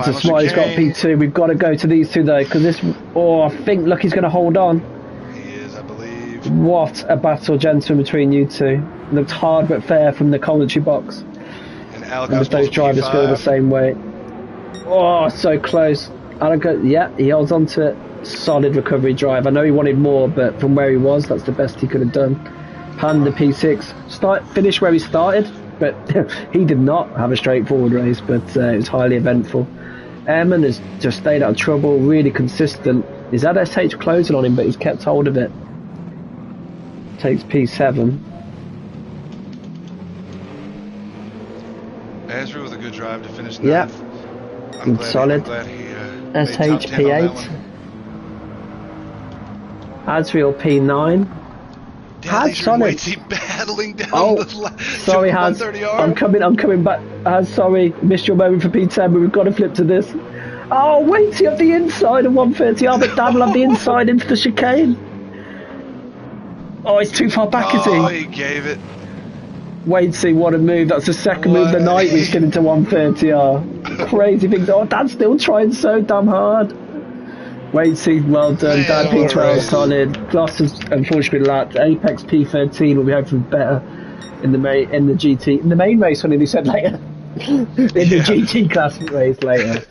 So Smiley's got P2. We've got to go to these two though, because this... Oh, I think Lucky's going to hold on. He is, I believe. What a battle, gentlemen, between you two. Looked hard but fair from the commentary box. And those drivers feel the same way. Oh, so close. Yeah, he holds on to it. Solid recovery drive. I know he wanted more, but from where he was, that's the best he could have done. Panda P6. Finished where he started, but he did not have a straightforward race, but it was highly eventful. Ehrman has just stayed out of trouble, really consistent. He's had SH closing on him, but he's kept hold of it. Takes P7. Ezra with a good drive to finish 9th. Yeah, solid. I'm glad he top 10 on that SHP8. one. Asriel P9. Has Solid. Waitsy battling down Oh, the sorry, to Has. 130R. I'm coming back. Has, sorry, missed your moment for P10, but we've got to flip to this. Oh, Waitsy up the inside of 130R, but Dan will have the inside into the chicane. Oh, it's too far back, is Oh, he? he gave it. Waitsy, what a move. That's the second move of the night we've seen into 130R. Crazy things. Oh, Dan's still trying so damn hard. Waitsy, well done. Man, Dan what a P12 race. solid. Gloss has unfortunately been lapped. Apex P13 will be hoping better in the GT. In the main race, when he said later. In the GT class race later.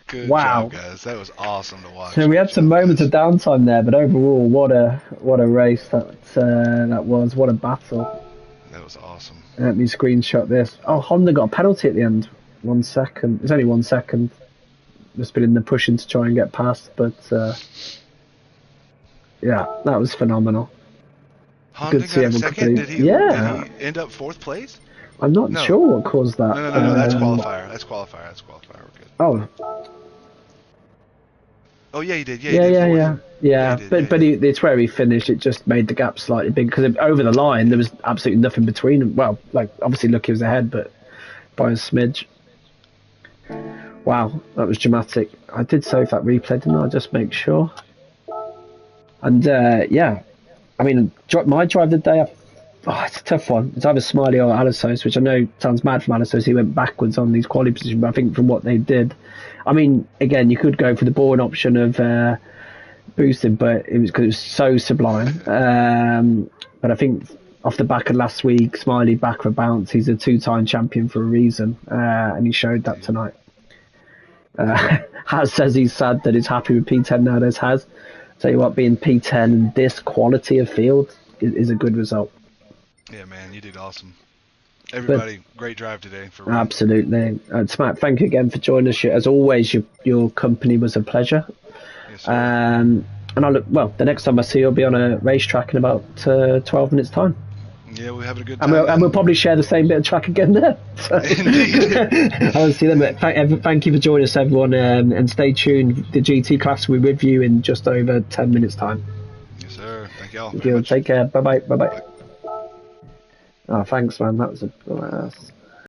Good Wow. job, guys. That was awesome to watch. So we had some moments of downtime there, but overall, what a race that was. What a battle. That was awesome. Let me screenshot this. Oh, Honda got a penalty at the end. 1 second. It's only 1 second. Just been in the pushing to try and get past, but yeah, that was phenomenal. Honda Good to see got a everyone second? compete. Did he Yeah. end up 4th place? I'm not No. sure what caused that. No. That's qualifier. That's qualifier. We're good. Oh. Oh, yeah, he did. Yeah, Yeah, he did. yeah. Fourth. Yeah, he did, But it's where he finished. It just made the gap slightly big because over the line there was absolutely nothing between them. Well, like obviously Lucky was ahead, but by a smidge. Wow, that was dramatic. I did save that replay, didn't I? Just make sure. And yeah, I mean, my drive of the day. It's a tough one. It's either Smiley or Alisos, which I know sounds mad from Alisos. He went backwards on these quality positions, but I think from what they did, I mean, again, you could go for the boring option of boosting, but it was because it was so sublime. But I think off the back of last week, Smiley back for bounce. He's a 2-time champion for a reason, and he showed that tonight. Has says he's sad that he's happy with P10 now. There's Has. Tell you what, being P10 and this quality of field is a good result. Yeah, man, you did awesome. Everybody, great drive today. Absolutely. Smack, thank you again for joining us. As always, your company was a pleasure. Yes, sir. And the next time I see you, I'll be on a racetrack in about 12 minutes' time. Yeah, we're having a good time. And we'll probably share the same bit of track again there. So. Indeed. I'll see them. Thank you for joining us, everyone. And stay tuned. The GT class will be with you in just over 10 minutes' time. Yes, sir. Thank y'all. Thank you. Take care. Bye-bye. Bye-bye. Oh, thanks, man. That was a blast.